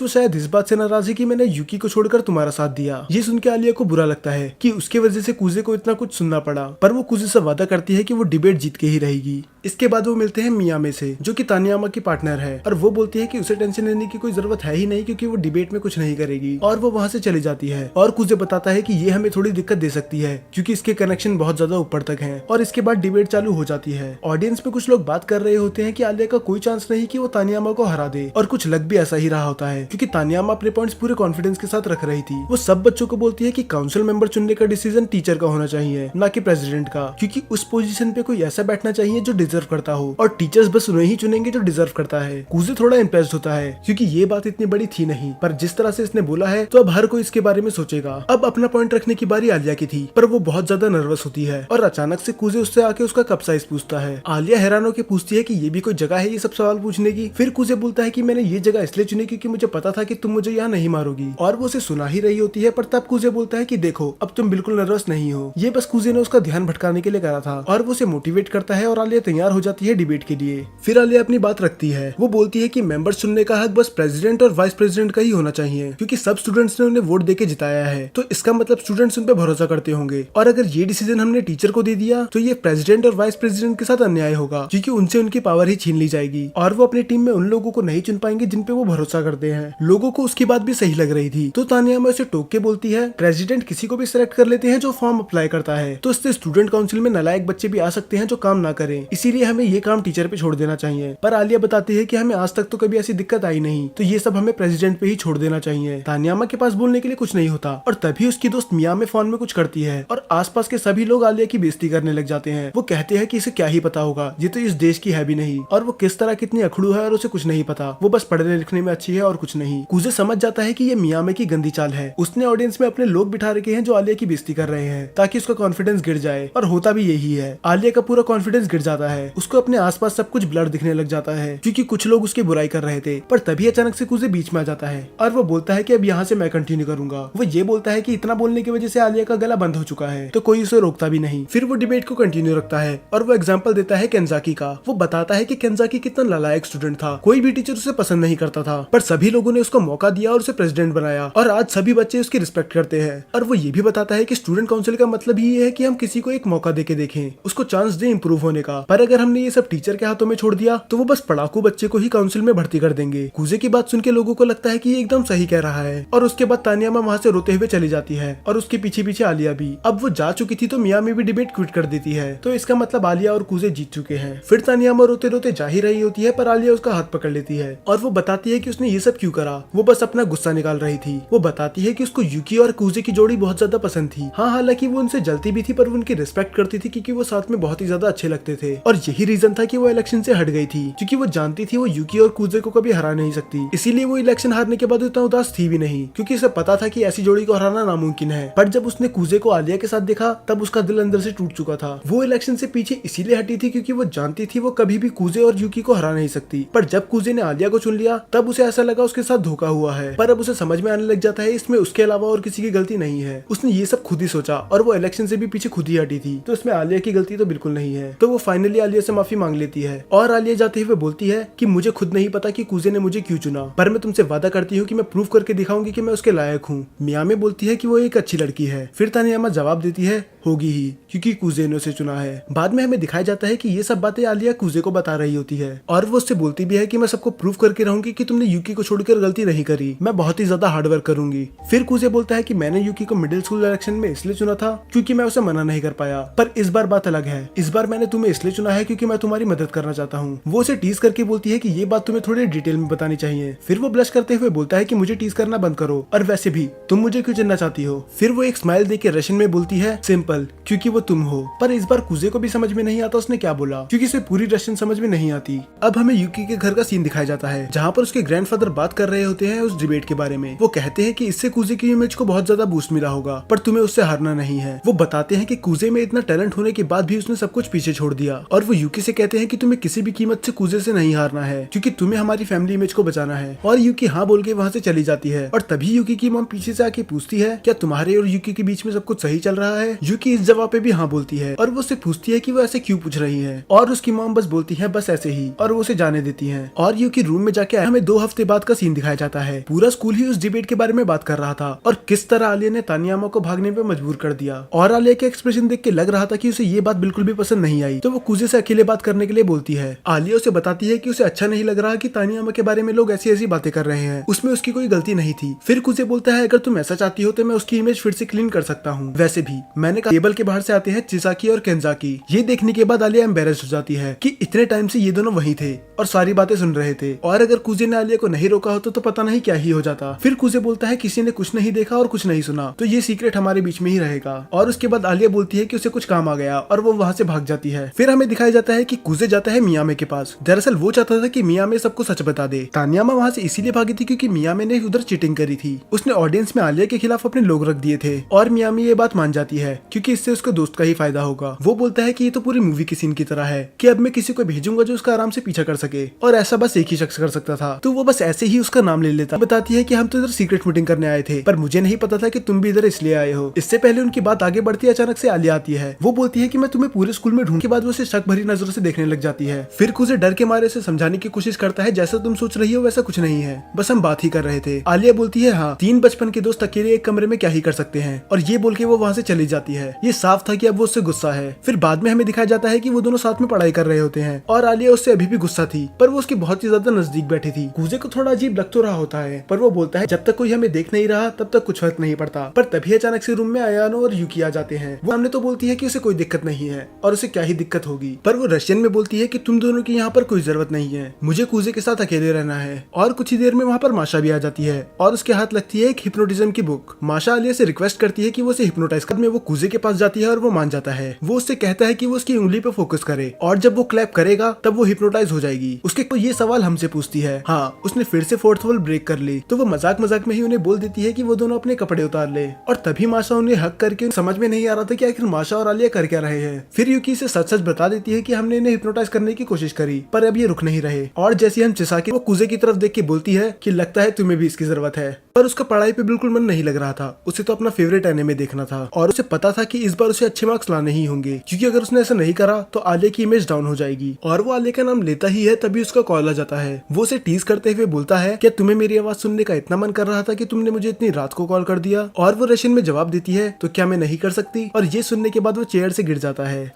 वो शायद इस बात से नाराज है कि मैंने यूकी को छोड़कर तुम्हारा साथ दिया। ये सुन के आलिया को बुरा लगता है कि उसके वजह से कुजे को इतना कुछ सुनना पड़ा, पर वो कुजे से वादा करती है कि वो डिबेट जीत के ही रहेगी। इसके बाद वो मिलते हैं मियामे से, जो कि तानियामा की पार्टनर है, और वो बोलती है कि उसे टेंशन लेने की कोई जरूरत है ही नहीं क्योंकि वो डिबेट में कुछ नहीं करेगी। और वो वहाँ से चली जाती है। और कुजे बताता है कि ये हमें थोड़ी दिक्कत दे सकती है क्योंकि इसके कनेक्शन बहुत ज्यादा ऊपर तक हैं। और इसके बाद डिबेट चालू हो जाती है। ऑडियंस में कुछ लोग बात कर रहे होते हैं कि आलिया का कोई चांस नहीं कि वो तानियामा को हरा दे, और कुछ लग भी ऐसा ही रहा होता है क्योंकि तानियामा अपने पॉइंट्स पूरे कॉन्फिडेंस के साथ रख रही थी। वो सब बच्चों को बोलती है कि काउंसिल मेंबर चुनने का डिसीजन टीचर का होना चाहिए ना कि प्रेसिडेंट का, क्योंकि उस पोजीशन पे कोई ऐसा बैठना चाहिए जो डिजर्व करता हो, और टीचर्स बस उन्हें ही चुनेंगे जो डिजर्व करता है। कुजे थोड़ा इम्प्रेस्ड होता है क्योंकि ये बात इतनी बड़ी थी नहीं, पर जिस तरह से इसने बोला है तो अब हर कोई इसके बारे में सोचेगा। अब अपना पॉइंट रखने की बारी आलिया की थी, पर वो बहुत ज्यादा नर्वस होती है और अचानक से कुजे उससे आके उसका कप साइज पूछता है। आलिया हैरान होकर पूछती है कि ये भी कोई जगह है ये सब सवाल पूछने की। फिर कुजे बोलता है कि मैंने ये जगह इसलिए चुनी क्योंकि मुझे पता था कि तुम मुझे यहाँ नहीं मारोगी, और वो उसे सुना ही रही होती है। पर तब कुजे बोलता है कि देखो अब तुम बिल्कुल नर्वस नहीं हो, ये बस कुजे ने उसका ध्यान भटकाने के लिए करा था। और वो उसे मोटिवेट करता है और आलिया तैयार हो जाती है डिबेट के लिए। फिर आलिया अपनी बात रखती है। वो बोलती है कि मेंबर्स चुनने का हक बस प्रेसिडेंट और वाइस प्रेसिडेंट का ही होना चाहिए क्योंकि सब स्टूडेंट्स ने उन्हें वोट देके जिताया है, तो इसका मतलब स्टूडेंट्स उन पे भरोसा करते होंगे। और अगर ये डिसीजन हमने टीचर को दे दिया तो ये प्रेसिडेंट और वाइस प्रेसिडेंट के साथ अन्याय होगा क्योंकि उनसे उनकी पावर ही छीन ली जाएगी, और वो अपनी टीम में उन लोगों को नहीं चुन पाएंगे जिन पे वो भरोसा करते हैं। लोगों को उसकी बात भी सही लग रही थी, तो तानियामा उसे टोक के बोलती है प्रेसिडेंट किसी को भी सिलेक्ट कर लेते हैं जो फॉर्म अप्लाई करता है, तो इससे स्टूडेंट काउंसिल में नालायक बच्चे भी आ सकते हैं जो काम ना करें, इसीलिए हमें ये काम टीचर पे छोड़ देना चाहिए। पर आलिया बताती है कि हमें आज तक तो कभी ऐसी दिक्कत आई नहीं, तो ये सब हमें प्रेसिडेंट पे ही छोड़ देना चाहिए। तानियामा के पास बोलने के लिए कुछ नहीं होता, और तभी उसकी दोस्त मियामे फोन में कुछ करती है और आसपास के सभी लोग आलिया की बेइज्जती करने लग जाते हैं। वो कहते हैं कि इसे क्या ही पता होगा, ये तो इस देश की है भी नहीं, और वो किस किस तरह कितनी अखड़ू है और उसे कुछ नहीं पता, वो बस पढ़ने लिखने में अच्छी है और कुछ नहीं। कुजे समझ जाता है कि ये मियामे की गंदी चाल है। उसने ऑडियंस में अपने लोग बिठा रखे हैं जो आलिया की बेइज्जती कर रहे हैं ताकि उसका कॉन्फिडेंस गिर जाए, और होता भी यही है। आलिया का पूरा कॉन्फिडेंस गिर जाता है। उसको अपने आसपास सब कुछ ब्लर दिखने लग जाता है क्योंकि कुछ लोग उसकी बुराई कर रहे थे। पर तभी अचानक से कुजे बीच में आ जाता है और वो बोलता है कि अब यहाँ से मैं कंटिन्यू करूंगा। वो ये बोलता है कि इतना बोलने की वजह से आलिया का गला बंद हो चुका है तो कोई उसे रोकता भी नहीं। फिर वो डिबेट को कंटिन्यू रखता है और वो एग्जाम्पल देता है केंजाकी का। वो बताता है कि केंजाकी कितना नालायक स्टूडेंट था, कोई भी टीचर उसे पसंद नहीं करता था, पर सभी लोगों ने उसको मौका दिया और उसे प्रेसिडेंट बनाया और आज सभी बच्चे उसकी रिस्पेक्ट करते हैं। और वो ये भी बताता है कि स्टूडेंट काउंसिल का मतलब ही ये है कि हम किसी को एक मौका देके देखें, उसको चांस दे इम्प्रूव होने का। पर अगर हमने ये सब टीचर के हाथों में छोड़ दिया तो वो बस पढ़ाकू बच्चे को ही काउंसिल में भर्ती कर देंगे। कुजे की बात सुन के लोगों को लगता है कि ये एकदम सही कह रहा है और उसके बाद तानियामा वहाँ से रोते हुए चली जाती है और उसके पीछे पीछे आलिया भी। अब वो जा चुकी थी तो मियामी भी डिबेट क्विट कर देती है, तो इसका मतलब आलिया और कुजे जीत चुके हैं। फिर तानियामा रोते रोते जा ही रही होती है पर आलिया उसका हाथ पकड़ लेती है और वो बताती है कि उसने ये सब क्यों करा। वो बस अपना गुस्सा निकाल रही थी। वो बताती है कि उसको यूकी और कुजे की जोड़ी बहुत ज्यादा पसंद थी। हाँ, हालांकि वो उनसे जलती भी थी पर वो उनकी रिस्पेक्ट करती थी क्योंकि वो साथ में बहुत ही ज्यादा अच्छे लगते थे। और यही रीजन था कि वो इलेक्शन से हट गई थी क्योंकि वो जानती थी वो यूकी और कुजे को कभी हरा नहीं सकती। इसीलिए वो इलेक्शन हारने के बाद इतना उदास थी भी नहीं क्योंकि उसे पता था कि ऐसी जोड़ी को हराना नामुमकिन है। पर जब उसने कुजे को आलिया के साथ देखा तब उसका दिल अंदर से टूट चुका था। वो इलेक्शन से पीछे इसीलिए हटी थी क्योंकि वो जानती थी वो कभी भी कुजे और यूकी को हरा नहीं सकती। पर जब कुजे ने आलिया को चुन लिया तब उसे ऐसा लगा उसके साथ धोखा हुआ है। पर अब उसे समझ में आने लग जाता है इसमें उसके अलावा और किसी की गलती नहीं है। उसने ये सब खुद ही सोचा और वो इलेक्शन से भी पीछे खुद ही हटी थी, तो इसमें आलिया की गलती तो बिल्कुल नहीं है। तो वो फाइनली आलिया से माफी मांग लेती है और आलिया जाते हुए बोलती है कि मुझे खुद नहीं पता कि कुजे ने मुझे क्यों चुना, पर मैं तुमसे वादा करती हूँ कि मैं प्रूव करके दिखाऊंगी कि मैं उसके लायक हूँ। मियामे बोलती है कि वो एक अच्छी लड़की है। फिर तानियामा जवाब देती है होगी ही क्योंकि कुजे ने उसे चुना है। बाद में हमें दिखाया जाता है कि ये सब बातें आलिया कुजे को बता रही होती है और वो उससे बोलती भी है कि मैं सबको प्रूव करके रहूंगी कि तुमने यूकी को छोड़कर गलती नहीं करी, मैं बहुत ही ज्यादा हार्डवर्क करूंगी। फिर कुजे बोलता है कि मैंने यूकी को मिडिल स्कूल इलेक्शन में इसलिए चुना था क्योंकि मैं उसे मना नहीं कर पाया, पर इस बार बात अलग है। इस बार मैंने तुम्हें इसलिए चुना है क्योंकि मैं तुम्हारी मदद करना चाहता हूँ। वो उसे टीज करके बोलती है कि ये बात तुम्हें थोड़ी डिटेल में बतानी चाहिए। फिर वो ब्लश करते हुए बोलता है कि मुझे टीज करना बंद करो और वैसे भी तुम मुझे क्यों चुनना चाहती हो। फिर वो एक स्माइल देके रशियन में बोलती है सिंपल, क्योंकि वो तुम हो। पर इस बार कुजे को भी समझ में नहीं आता उसने क्या बोला क्योंकि इसे पूरी रशियन समझ में नहीं आती। अब हमें यूकी के घर का सीन दिखाया जाता है जहाँ पर उसके ग्रैंडफादर बात कर रहे होते हैं उस डिबेट के बारे में। वो कहते हैं कि इससे कुजे की इमेज को बहुत ज्यादा बूस्ट मिला होगा पर तुम्हें उससे हारना नहीं है। वो बताते हैं कि कुजे में इतना टैलेंट होने के बाद भी उसने सब कुछ पीछे छोड़ दिया और वो यूकी से कहते हैं कि तुम्हें किसी भी कीमत से कुजे से नहीं हारना है क्योंकि तुम्हें हमारी फैमिली इमेज को बचाना है। और यूकी हाँ बोल के वहाँ से चली जाती है और तभी यूकी की मॉम पीछे से आके पूछती है क्या तुम्हारे और यूकी के बीच में सब कुछ सही चल रहा है। यूकी इस जवाब पे भी हाँ बोलती है और वो उससे पूछती है कि वो ऐसे क्यों पूछ रही है और उसकी मॉम बस बोलती है बस ऐसे ही और वो उसे जाने देती है। और यूकी रूम में जाके हमें 2 हफ्ते बाद का सीन दिखाया जाता है। पूरा स्कूल ही उस डिबेट के बारे में बात कर रहा था और किस तरह आलिया ने तानियामा को भागने पे मजबूर कर दिया और आलिया के एक्सप्रेशन देख के लग रहा था कि उसे ये बात बिल्कुल भी पसंद नहीं आई। तो वो कुजे से अकेले बात करने के लिए बोलती है। आलिया उसे बताती है कि उसे अच्छा नहीं लग रहा कि तानियामा के बारे में लोग ऐसी ऐसी बातें कर रहे हैं, उसमें उसकी कोई गलती नहीं थी। फिर कुजे बोलता है अगर तुम ऐसा चाहती हो तो मैं उसकी इमेज फिर से क्लीन कर सकता हूँ। वैसे भी मैंने कहा टेबल के बाहर से आते हैं चिसाकी और केंजाकी। ये देखने के बाद आलिया एम्बेरस्ड हो जाती है कि इतने टाइम से ये दोनों वहीं थे और सारी बातें सुन रहे थे और अगर कुजे ने आलिया को नहीं रोका होता तो पता नहीं क्या ही हो जाता। फिर कुजे बोलता है किसी ने कुछ नहीं देखा और कुछ नहीं सुना तो ये सीक्रेट हमारे बीच में ही रहेगा। और उसके बाद आलिया बोलती है कि उसे कुछ काम आ गया और वो वहाँ से भाग जाती है। फिर हमें दिखाया जाता है कि कुजे जाता है मियामे के पास। दरअसल वो चाहता था कि मियामे सबको सच बता दे। तानियामा वहाँ से इसीलिए भागी थी क्योंकि मियामे ने उधर चीटिंग करी थी। उसने ऑडियंस में आलिया के खिलाफ अपने लोग रख दिए थे और मियामी ये बात मान जाती है क्योंकि इससे उसके दोस्त का ही फायदा होगा। वो बोलता है कि ये तो पूरी मूवी की सीन की तरह है कि अब मैं किसी को भेजूंगा जो उसका आराम से पीछा कर सके और ऐसा बस एक ही शख्स कर सकता था तो वो बस ऐसे ही उसका नाम ले लेता। बताती है कि हम तो इधर सीक्रेट मीटिंग करने आए थे पर मुझे नहीं पता था कि तुम भी इधर इसलिए आए हो। इससे पहले उनकी बात आगे बढ़ती है अचानक से आलिया आती है। वो बोलती है कि मैं तुम्हें पूरे स्कूल में ढूंढ के बाद वो उसे शक भरी नजरों से देखने लग जाती है। फिर कुजे डर के मारे से समझाने की कोशिश करता है जैसा तुम सोच रही हो वैसा कुछ नहीं है, बस हम बात ही कर रहे थे। आलिया बोलती है हाँ 3 बचपन के दोस्त अकेले एक कमरे में क्या ही कर सकते हैं और ये बोल के वो वहाँ से चली जाती है। ये साफ था कि अब वो उससे गुस्सा है। फिर बाद में हमें दिखाया जाता है कि वो दोनों साथ में पढ़ाई कर रहे होते हैं और आलिया उससे अभी भी गुस्सा थी पर वो उसके बहुत ही ज्यादा नजदीक बैठी थी। कुजे को थोड़ा अजीब लग तो रहा होता है पर वो बोलता है जब तक कोई हमें देख नहीं रहा तब तक कुछ फर्क नहीं पड़ता। पर तभी अचानक से रूम में अयानो और यूकी आ जाते हैं। वो हमने तो बोलती है कि उसे कोई दिक्कत नहीं है और उसे क्या ही दिक्कत होगी, पर वो रशियन में बोलती है कि तुम दोनों की यहाँ पर कोई जरूरत नहीं है, मुझे कुजे के साथ अकेले रहना है। और कुछ ही देर में वहाँ पर माशा भी आ जाती है और उसके हाथ लगती है एक हिप्नोटिज्म की बुक। माशा आलिया से रिक्वेस्ट करती है कि वो उसे हिप्नोटाइज कर। में वो कुजे के के पास जाती है और वो मान जाता है। वो उससे कहता है कि वो उसकी उंगली पे फोकस करे और जब वो क्लैप करेगा तब वो हिप्नोटाइज हो जाएगी। उसके को ये सवाल हमसे पूछती है। हाँ, उसने फिर से फोर्थ वॉल ब्रेक कर ली, तो वो मजाक मजाक में ही उन्हें बोल देती है कि वो दोनों अपने कपड़े उतार ले। और तभी माशा उन्हें हक करके समझ में नहीं आ रहा था कि आखिर माशा और आलिया कर क्या रहे हैं। फिर यूकी से सच सच बता देती है कि हमने इन्हें हिप्नोटाइज करने की कोशिश करी पर अब ये रुक नहीं रहे। और जैसे हम चिसाकी वो कुजे की तरफ देख के बोलती है कि लगता है तुम्हें भी इसकी जरूरत है। पर उसका पढ़ाई पे बिल्कुल मन नहीं लग रहा था। उसे तो अपना फेवरेट एनिमे देखना था और उसे पता था कि इस बार उसे अच्छे मार्क्स लाने ही होंगे, क्योंकि अगर उसने ऐसा नहीं करा तो आलिया की इमेज डाउन हो जाएगी। और वो आलिया का नाम लेता ही है तभी उसका कॉल आ जाता है। वो उसे टीज करते हुए बोलता है क्या तुम्हें मेरी आवाज सुनने का इतना मन कर रहा था कि तुमने मुझे इतनी रात को कॉल कर दिया। और वो रशियन में जवाब देती है तो क्या मैं नहीं कर सकती। और ये सुनने के बाद वो चेयर से गिर जाता है।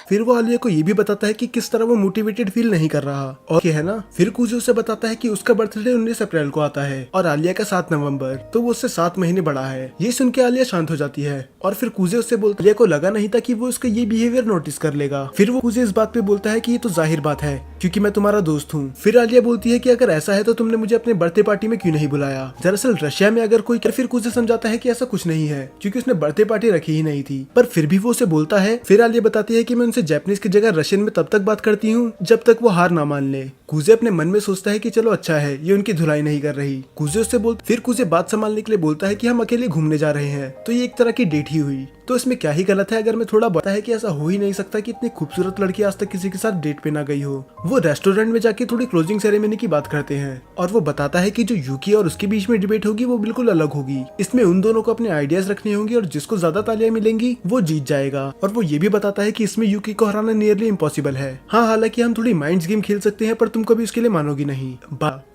फिर वो आलिया को ये भी बताता है कि किस तरह वो मोटिवेटेड फील नहीं कर रहा। और ये है ना, फिर कुजे उसे बताता है कि उसका बर्थडे 19 अप्रैल को आता है और आलिया का 7 नवंबर, तो वो उससे 7 महीने बड़ा है। ये सुन के आलिया शांत हो जाती है और फिर कुजे उससे बोलता है, आलिया को लगा नहीं था कि वो उसका ये बिहेवियर नोटिस कर लेगा। फिर वो कुजे इस बात पे बोलता है कि ये तो जाहिर बात है क्योंकि मैं तुम्हारा दोस्त हूँ। फिर आलिया बोलती है कि अगर ऐसा है तो तुमने मुझे अपने बर्थडे पार्टी में क्यों नहीं बुलाया। दरअसल रशिया में अगर कोई, फिर कुजे समझाता है कि ऐसा कुछ नहीं है क्योंकि उसने बर्थडे पार्टी रखी ही नहीं थी, पर फिर भी वो उसे बोलता है। फिर आलिया बताती है कि मैं उनसे जापानीज की जगह रशियन में तब तक बात करती हूँ जब तक वो हार ना मान ले। कुजे अपने मन में सोचता है कि चलो अच्छा है ये उनकी धुलाई नहीं कर रही। कुजे उससे फिर कुजे बात संभालने के लिए बोलता है कि हम अकेले घूमने जा रहे हैं, तो ये एक तरह की डेट ही हुई। तो इसमें क्या ही गलत है अगर मैं थोड़ा बता है कि ऐसा हो ही नहीं सकता कि इतनी खूबसूरत लड़की आज तक किसी के साथ डेट पे ना गई हो। वो रेस्टोरेंट में जाके थोड़ी क्लोजिंग सेरेमनी की बात करते हैं और वो बताता है कि जो यूकी और उसके बीच में डिबेट होगी वो बिल्कुल अलग होगी। इसमें उन दोनों को अपने आइडियाज रखने होंगे और जिसको ज्यादा तालियां मिलेंगी वो जीत जाएगा। और वो ये भी बताता है कि इसमें यूकी को हराना नियरली इम्पॉसिबल है। हाँ, हालांकि हम थोड़ी माइंड्स गेम खेल सकते हैं पर तुम कभी उसके लिए मानोगी नहीं।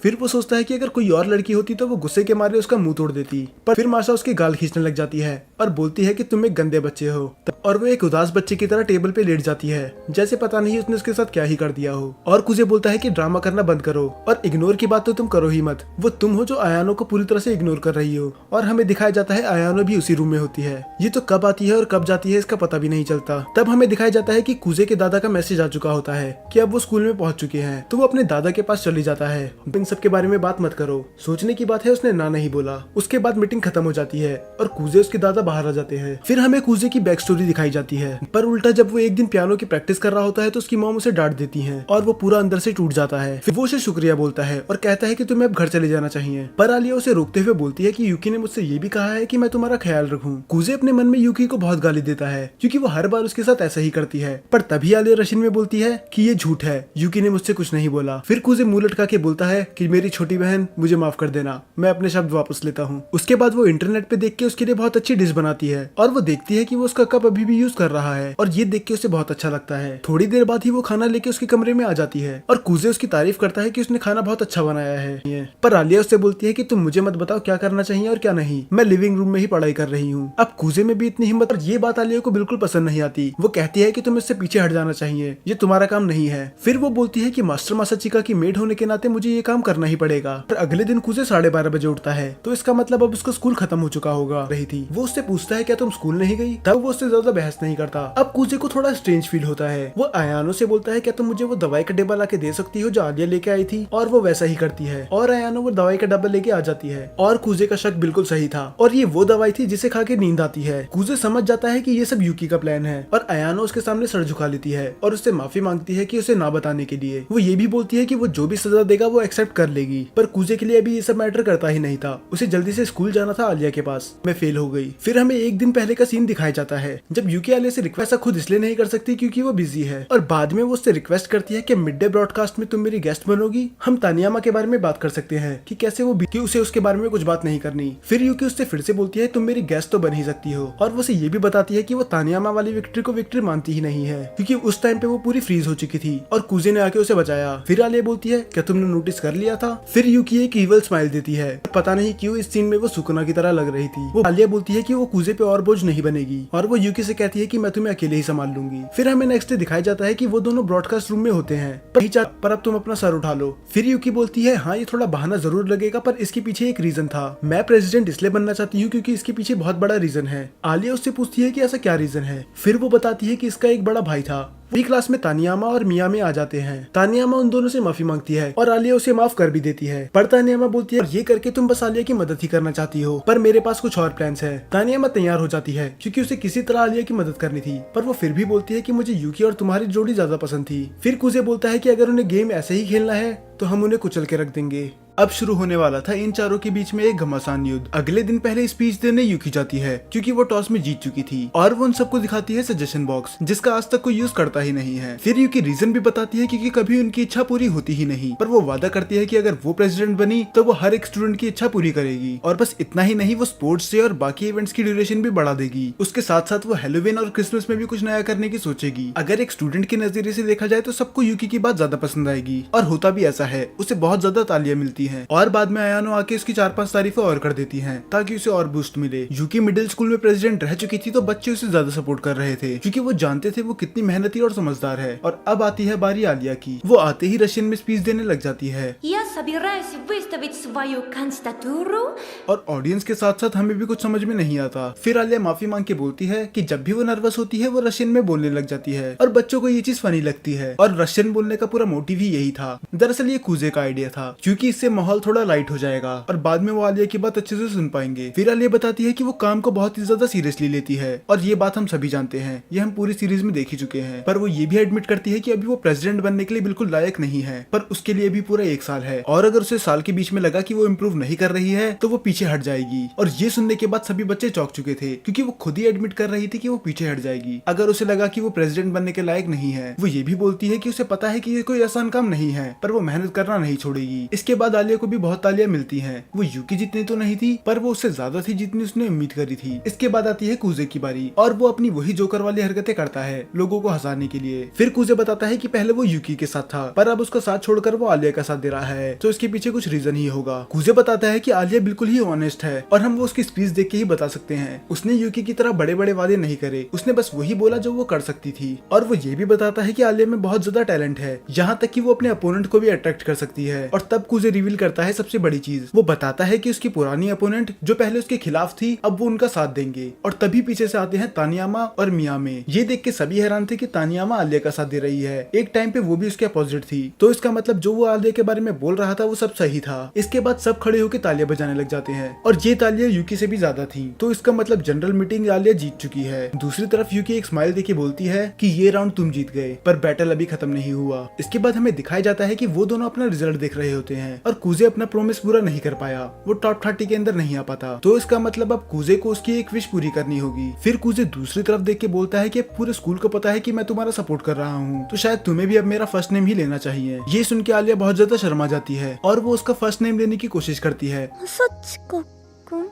फिर वो सोचता है कि अगर कोई और लड़की होती तो वो गुस्से के मारे उसका मुंह तोड़ देती, पर फिर माशा उसके गाल खींचने लग जाती है और बोलती है कि तुम एक गंदे बच्चे हो। और वो एक उदास बच्चे की तरह टेबल पे लेट जाती है जैसे पता नहीं उसने उसके साथ क्या ही कर दिया हो। और कुजे बोलता है कि ड्रामा करना बंद करो और इग्नोर की बात तो तुम करो ही मत। वो तुम हो जो आयानो को पूरी तरह से इग्नोर कर रही हो। और हमें दिखाया जाता है आयानो भी उसी रूम में होती है। ये तो कब आती है और कब जाती है इसका पता भी नहीं चलता। तब हमें दिखाया जाता है कि कुजे के दादा का मैसेज आ चुका होता है कि अब वो स्कूल में पहुंच चुके हैं, तो वो अपने दादा के पास चली जाता है। इन सब के बारे में बात मत करो। सोचने की बात है उसने ना नहीं बोला। उसके बाद मीटिंग खत्म हो जाती है और कुजे उसके दादा बाहर आ जाते हैं। फिर हमें कुजे की बैक स्टोरी दिखाई जाती है, पर उल्टा जब वो एक दिन पियानो की प्रैक्टिस कर रहा होता है तो उसकी मॉम उसे डांट देती है और वो पूरा अंदर से टूट जाता है। फिर वो उसे शुक्रिया बोलता है और कहता है कि तुम्हें अब घर चले जाना चाहिए, पर आलिया उसे रोकते हुए बोलती है कि यूकी ने मुझसे ये भी कहा है कि मैं तुम्हारा ख्याल रखूं। कुजे अपने मन में यूकी को बहुत गाली देता है क्योंकि वो हर बार उसके साथ ऐसा ही करती है, पर तभी आलिया रशियन में बोलती है कि ये झूठ है, यूकी ने मुझसे कुछ नहीं बोला। फिर कुजे मुंह लटका के बोलता है कि मेरी छोटी बहन मुझे माफ कर देना, मैं अपने शब्द वापस लेता हूँ। उसके बाद वो इंटरनेट पे देख के उसके लिए बहुत अच्छी डिश बनाती है और वो देखती है कि वो उसका कप अभी भी यूज कर रहा है और ये देख के उसे बहुत अच्छा लगता है। थोड़ी देर बाद ही वो खाना लेके उसके कमरे में आ जाती है और कुजे उसकी तारीफ करता है कि उसने खाना बहुत अच्छा बनाया है। पर आलिया उससे बोलती है कि तुम मुझे मत बताओ क्या करना चाहिए और क्या नहीं, मैं लिविंग रूम में ही पढ़ाई कर रही हूँ। अब कुजे में भी इतनी हिम्मत, और ये बात आलिया को बिल्कुल पसंद नहीं आती। वो कहती है कि तुम्हें इससे पीछे हट जाना चाहिए, ये तुम्हारा काम नहीं है। फिर वो बोलती है कि मास्टर मासाचिका की मेड होने के नाते मुझे ये काम करना ही पड़ेगा। पर अगले दिन कुजे 12:30 बजे उठता है, तो इसका मतलब अब उसका स्कूल खत्म हो चुका होगा रही थी। वो उससे पूछता है क्या तुम स्कूल नहीं गई, तब वो उससे ज्यादा बहस नहीं करता। अब कुजे को थोड़ा स्ट्रेंज फील होता है। वो आयानो से बोलता है क्या तुम मुझे वो दवाई का डिब्बा लाके दे सकती हो जो आलिया लेके आई थी, और वो वैसा ही करती है और आयानो वो दवाई का डब्बा लेके आ जाती है। और कुजे का शक बिल्कुल सही था और ये वो दवाई थी जिसे खा के नींद आती है। कुजे समझ जाता है कि ये सब यूकी का प्लान है और आयानो उसके सामने सर झुका लेती है और उससे माफी मांगती है कि उसे ना बताने के लिए। वो ये भी बोलती है कि वो जो भी सजा देगा वो एक्सेप्ट कर लेगी, पर कुजे के लिए अभी ये सब मैटर करता ही नहीं था। उसे जल्दी से स्कूल जाना था आलिया के पास। मैं फेल हो गई। फिर हमें एक दिन पहले का सीन दिखाया जाता है जब यूकी आलिया से रिक्वेस्ट खुद इसलिए नहीं कर सकती क्योंकि वो बिजी है, और बाद में वो उससे रिक्वेस्ट करती है कि मिड डे ब्रॉडकास्ट में तुम मेरी गेस्ट बनोगी। हम तानियामा के बारे में बात कर सकते हैं कि कैसे वो कि उसे उसके बारे में कुछ बात नहीं करनी। फिर यूकी उससे फिर से बोलती है तुम मेरी गेस्ट तो बन ही सकती हो, और वो उसे ये भी बताती है कि वो तानियामा वाली विक्ट्री को विक्ट्री मानती ही नहीं है क्योंकि उस टाइम पे वो पूरी फ्रीज हो चुकी थी और कुजे ने आके उसे बचाया। फिर आलिया बोलती है क्या तुमने नोटिस कर लिया था। फिर यूकी एक इवल स्माइल देती है। पता नहीं क्यों इस सीन में वो सुकुना की तरह लग रही थी। वो आलिया बोलती है कि वो कुजे पे और बोझ नहीं बनेगी और वो यूकी से कहती है कि मैं तुम्हें अकेले ही संभाल लूंगी। फिर हमें नेक्स्ट डे दिखाया जाता है कि वो दोनों ब्रॉडकास्ट रूम में होते हैं, पर अब तुम अपना सर उठा लो। फिर यूकी बोलती है हाँ ये थोड़ा बहाना जरूर लगेगा पर इसके पीछे एक रीजन था। मैं प्रेसिडेंट इसलिए बनना चाहती हूँ क्योंकि इसके पीछे बहुत बड़ा रीजन है। आलिया उससे पूछती है कि ऐसा क्या रीजन है। फिर वो बताती है कि इसका एक बड़ा भाई था वही क्लास में तानियामा और मियामी आ जाते हैं। तानियामा उन दोनों से माफी मांगती है और आलिया उसे माफ कर भी देती है, पर तानियामा बोलती है ये करके तुम बस आलिया की मदद ही करना चाहती हो, पर मेरे पास कुछ और प्लान्स है। तानियामा तैयार हो जाती है क्योंकि उसे किसी तरह आलिया की मदद करनी थी, पर वो फिर भी बोलती है कि मुझे यूकी और तुम्हारी जोड़ी ज्यादा पसंद थी। फिर कुजे बोलता है कि अगर उन्हें गेम ऐसे ही खेलना है तो हम उन्हें कुचल के रख देंगे। अब शुरू होने वाला था इन चारों के बीच में एक घमासान युद्ध। अगले दिन पहले स्पीच देने यूकी जाती है क्योंकि वो टॉस में जीत चुकी थी और वो उन सबको दिखाती है सजेशन बॉक्स जिसका आज तक कोई यूज करता ही नहीं है। फिर यूकी रीजन भी बताती है क्योंकि कभी उनकी इच्छा पूरी होती ही नहीं, पर वो वादा करती है कि अगर वो प्रेसिडेंट बनी तो वो हर एक स्टूडेंट की इच्छा पूरी करेगी। और बस इतना ही नहीं, वो स्पोर्ट्स डे और बाकी इवेंट्स की ड्यूरेशन भी बढ़ा देगी। उसके साथ साथ वो हेलोवीन और क्रिसमस में भी कुछ नया करने की सोचेगी। अगर एक स्टूडेंट के नजरिए से देखा जाए तो सबको यूकी की बात ज्यादा पसंद आएगी और होता भी ऐसा है। उसे बहुत ज्यादा तालियां मिलती हैं और बाद में अयानो आके उसकी 4-5 तारीफें और कर देती हैं ताकि उसे और बूस्ट मिले। यूकी मिडिल स्कूल में प्रेसिडेंट रह चुकी थी तो बच्चे उसे ज्यादा सपोर्ट कर रहे थे क्योंकि वो जानते थे वो कितनी मेहनती और समझदार है। और अब आती है बारी आलिया की। वो आते ही रशियन में स्पीच देने लग जाती है। Я собираюсь выставить свою кандидатуру. और ऑडियंस के साथ साथ हमें भी कुछ समझ में नहीं आता। फिर आलिया माफी मांग के बोलती है कि जब भी वो नर्वस होती है वो रशियन में बोलने लग जाती है और बच्चों को ये चीज फनी लगती है। और रशियन बोलने का पूरा मोटिव ही यही था। दरअसल ये कुजे का आइडिया था क्योंकि इससे माहौल थोड़ा लाइट हो जाएगा और बाद में वो आलिया की बात अच्छे से सुन पाएंगे। फिर आलिया बताती है कि वो काम को बहुत ही ज्यादा सीरियसली लेती है और ये बात हम सभी जानते हैं, ये हम पूरी सीरीज में देख ही चुके हैं। पर वो ये भी एडमिट करती है कि अभी वो प्रेसिडेंट बनने के लिए बिल्कुल लायक नहीं है, पर उसके लिए भी पूरा 1 साल है और अगर उसे साल के बीच में लगा कि वो इम्प्रूव नहीं कर रही है तो वो पीछे हट जाएगी। और ये सुनने के बाद सभी बच्चे चौंक चुके थे क्योंकि वो खुद ही एडमिट कर रही थी कि वो पीछे हट जाएगी अगर उसे लगा कि वो प्रेसिडेंट बनने के लायक नहीं है। वो ये भी बोलती है कि उसे पता है कि ये कोई आसान काम नहीं है, पर वो मेहनत करना नहीं छोड़ेगी। इसके बाद आलिया को भी बहुत तालियां मिलती हैं। वो यूकी जितनी तो नहीं थी, पर वो उससे ज्यादा थी जितनी उसने उम्मीद करी थी। इसके बाद आती है कुजे की बारी और वो अपनी वही जोकर वाली हरकतें करता है लोगों को हंसाने के लिए। फिर कुजे बताता है कि पहले वो यूकी के साथ था, पर अब उसका साथ छोड़कर वो आलिया का साथ दे रहा है, तो इसके पीछे कुछ रीजन ही होगा। कुजे बताता है कि आलिया बिल्कुल ही ऑनेस्ट है और हम वो उसकी स्पीच देख के ही बता सकते हैं। उसने यूकी की तरह बड़े बड़े वादे नहीं करे, उसने बस वही बोला जो वो कर सकती थी। और वो ये भी बताता है कि आलिया में बहुत ज्यादा टैलेंट है, यहाँ तक कि वो अपने अपोनेंट को भी अट्रैक्ट कर सकती है। और तब कुजे रिवील करता है सबसे बड़ी चीज, वो बताता है कि उसकी पुरानी अपोनेंट जो पहले उसके खिलाफ थी अब वो उनका साथ देंगे। और तभी पीछे से आते हैं तानियामा और मियामी। ये देख के सभी हैरान थे कि तानियामा आलिया का साथ दे रही है, एक टाइम पे वो भी उसके अपोजिट थी, तो इसका मतलब जो वो आलिया के बारे में बोल रहा था वो सब सही था। इसके बाद सब खड़े होकर तालियां बजाने लग जाते हैं और ये तालियां यूकी से भी ज्यादा थी, तो इसका मतलब जनरल मीटिंग आलिया जीत चुकी है। दूसरी तरफ यूकी एक स्माइल देके बोलती है कि ये राउंड तुम जीत गए, पर बैटल अभी खत्म नहीं हुआ। इसके बाद हमें दिखाया जाता है कि वो दोनों अपना रिजल्ट देख रहे होते हैं और कुजे अपना प्रोमिस पूरा नहीं कर पाया, वो टॉप 30 के अंदर नहीं आ पाता, तो इसका मतलब अब कुजे को उसकी एक विश पूरी करनी होगी। फिर कुजे दूसरी तरफ देख के बोलता है कि पूरे स्कूल को पता है कि मैं तुम्हारा सपोर्ट कर रहा हूँ, तो शायद तुम्हें भी अब मेरा फर्स्ट नेम ही लेना चाहिए। ये सुन के आलिया बहुत ज्यादा शर्मा जाती है और वो उसका फर्स्ट नेम लेने की कोशिश करती है। そっちか。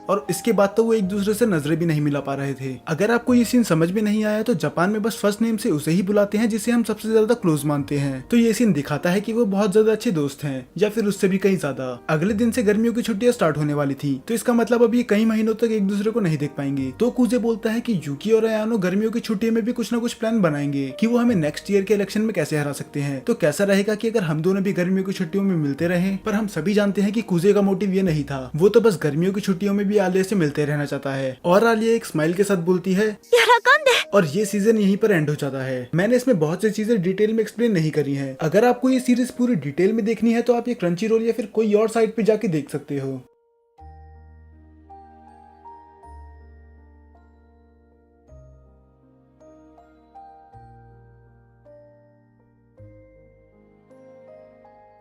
और इसके बाद तो वो एक दूसरे से नजरें भी नहीं मिला पा रहे थे। अगर आपको ये सीन समझ में नहीं आया तो जापान में बस फर्स्ट नेम से उसे ही बुलाते हैं जिसे हम सबसे ज्यादा क्लोज मानते हैं, तो ये सीन दिखाता है कि वो बहुत ज्यादा अच्छे दोस्त हैं या फिर उससे भी कहीं ज्यादा। अगले दिन से गर्मियों की छुट्टियां स्टार्ट होने वाली थी, तो इसका मतलब अब ये कई महीनों तक एक दूसरे को नहीं देख पाएंगे। तो कुजे बोलता है कि यूकी और अयानो गर्मियों की छुट्टियों में भी कुछ ना कुछ प्लान बनाएंगे कि वो हमें नेक्स्ट ईयर के इलेक्शन में कैसे हरा सकते हैं। तो कैसा रहेगा कि अगर हम दोनों भी गर्मियों की छुट्टियों में मिलते रहे, पर हम सभी जानते हैं कि कुजे का मोटिव ये नहीं था, वो तो बस गर्मियों की छुट्टियों में भी आलिया से मिलते रहना चाहता है। और आलिया एक स्माइल के साथ बोलती है 喜んで。 और ये सीजन यहीं पर एंड हो जाता है। मैंने इसमें बहुत सी चीजें डिटेल में एक्सप्लेन नहीं करी हैं। अगर आपको ये सीरीज पूरी डिटेल में देखनी है तो आप ये क्रंची रोल या फिर कोई और साइट पे जाके देख सकते हो।